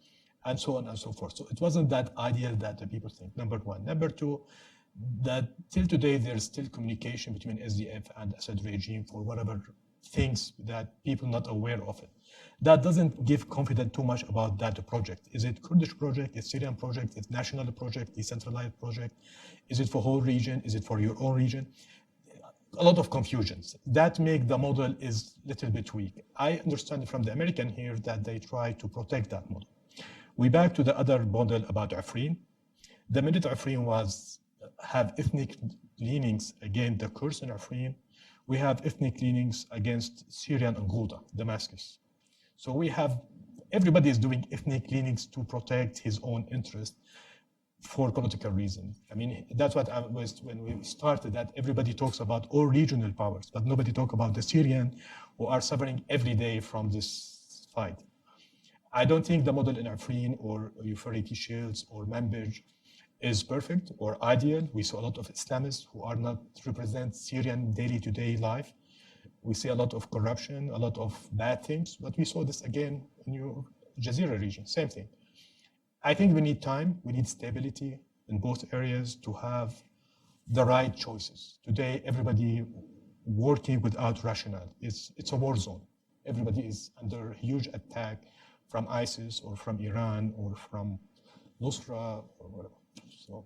and so on and so forth. So it wasn't that ideal that the people think, number one. Number two, that till today, there's still communication between SDF and Assad regime for whatever things that people not aware of it. That doesn't give confidence too much about that project. Is it Kurdish project, it's Syrian project, it's national project, decentralized project? Is it for whole region? Is it for your own region? A lot of confusions. That make the model is a little bit weak. I understand from the American here that they try to protect that model. We back to the other model about Afrin. The minute Afrin have ethnic leanings against the Kurds in Afrin, we have ethnic leanings against Syrian and Ghouta, Damascus. So we have, everybody is doing ethnic leanings to protect his own interest for political reason. I mean, that's what I was, when we started, that everybody talks about all regional powers, but nobody talk about the Syrian who are suffering every day from this fight. I don't think the model in Afrin or Euphrates Shields or Manbij is perfect or ideal. We saw a lot of Islamists who are not represent Syrian day-to-day life. We see a lot of corruption, a lot of bad things, but we saw this again in your Jazeera region, same thing. I think we need time, we need stability in both areas to have the right choices. Today, everybody working without rationale. It's a war zone. Everybody is under huge attack from ISIS or from Iran or from Nusra or whatever. So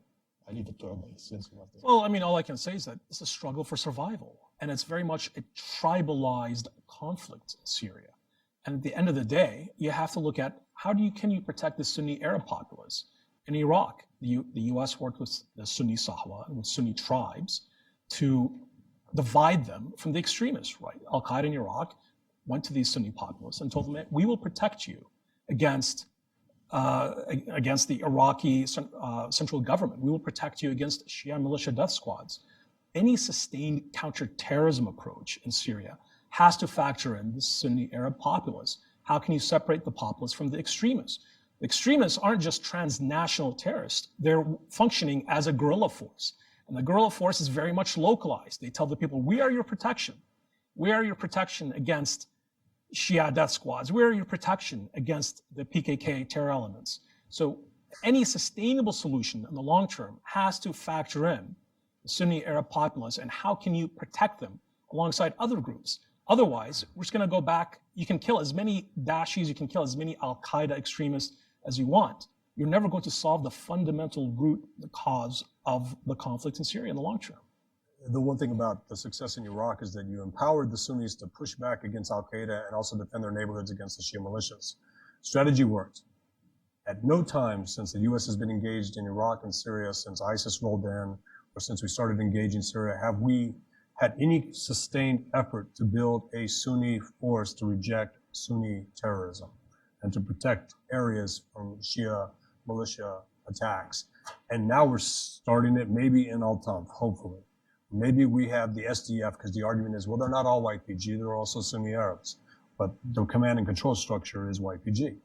I leave it to Oubai since he was there. Well, I mean, all I can say is that it's a struggle for survival. And it's very much a tribalized conflict in Syria. And at the end of the day, you have to look at can you protect the Sunni Arab populace? In Iraq, the US worked with the Sunni Sahwa and with Sunni tribes to divide them from the extremists, right? Al-Qaeda in Iraq went to these Sunni populace and told them, we will protect you against the Iraqi central government. We will protect you against Shia militia death squads. Any sustained counterterrorism approach in Syria has to factor in the Sunni Arab populace. How can you separate the populace from the extremists? The extremists aren't just transnational terrorists. They're functioning as a guerrilla force. And the guerrilla force is very much localized. They tell the people, we are your protection. We are your protection against Shia death squads. We are your protection against the PKK terror elements. So any sustainable solution in the long term has to factor in the Sunni Arab populace and how can you protect them alongside other groups. Otherwise, we're just going to go back. You can kill as many Dashis, you can kill as many Al-Qaeda extremists as you want. You're never going to solve the fundamental root, the cause of the conflict in Syria in the long term. The one thing about the success in Iraq is that you empowered the Sunnis to push back against Al-Qaeda and also defend their neighborhoods against the Shia militias. Strategy worked. At no time since the U.S. has been engaged in Iraq and Syria, since ISIS rolled in, or since we started engaging Syria, have we had any sustained effort to build a Sunni force to reject Sunni terrorism and to protect areas from Shia militia attacks. And now we're starting it maybe in Al-Tanf, hopefully. Maybe we have the SDF, because the argument is, well, they're not all YPG, they're also Sunni Arabs, but the command and control structure is YPG.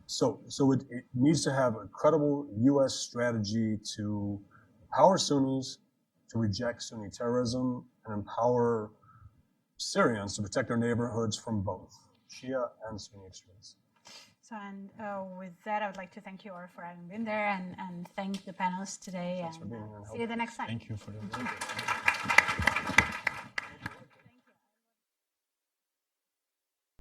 So it needs to have a credible U.S. strategy to empower Sunnis to reject Sunni terrorism and empower Syrians to protect their neighborhoods from both Shia and Sunni extremists. So, and with that, I would like to thank you all for having been there and thank the panelists today. Thanks for being here and see you the next time. Thank you for the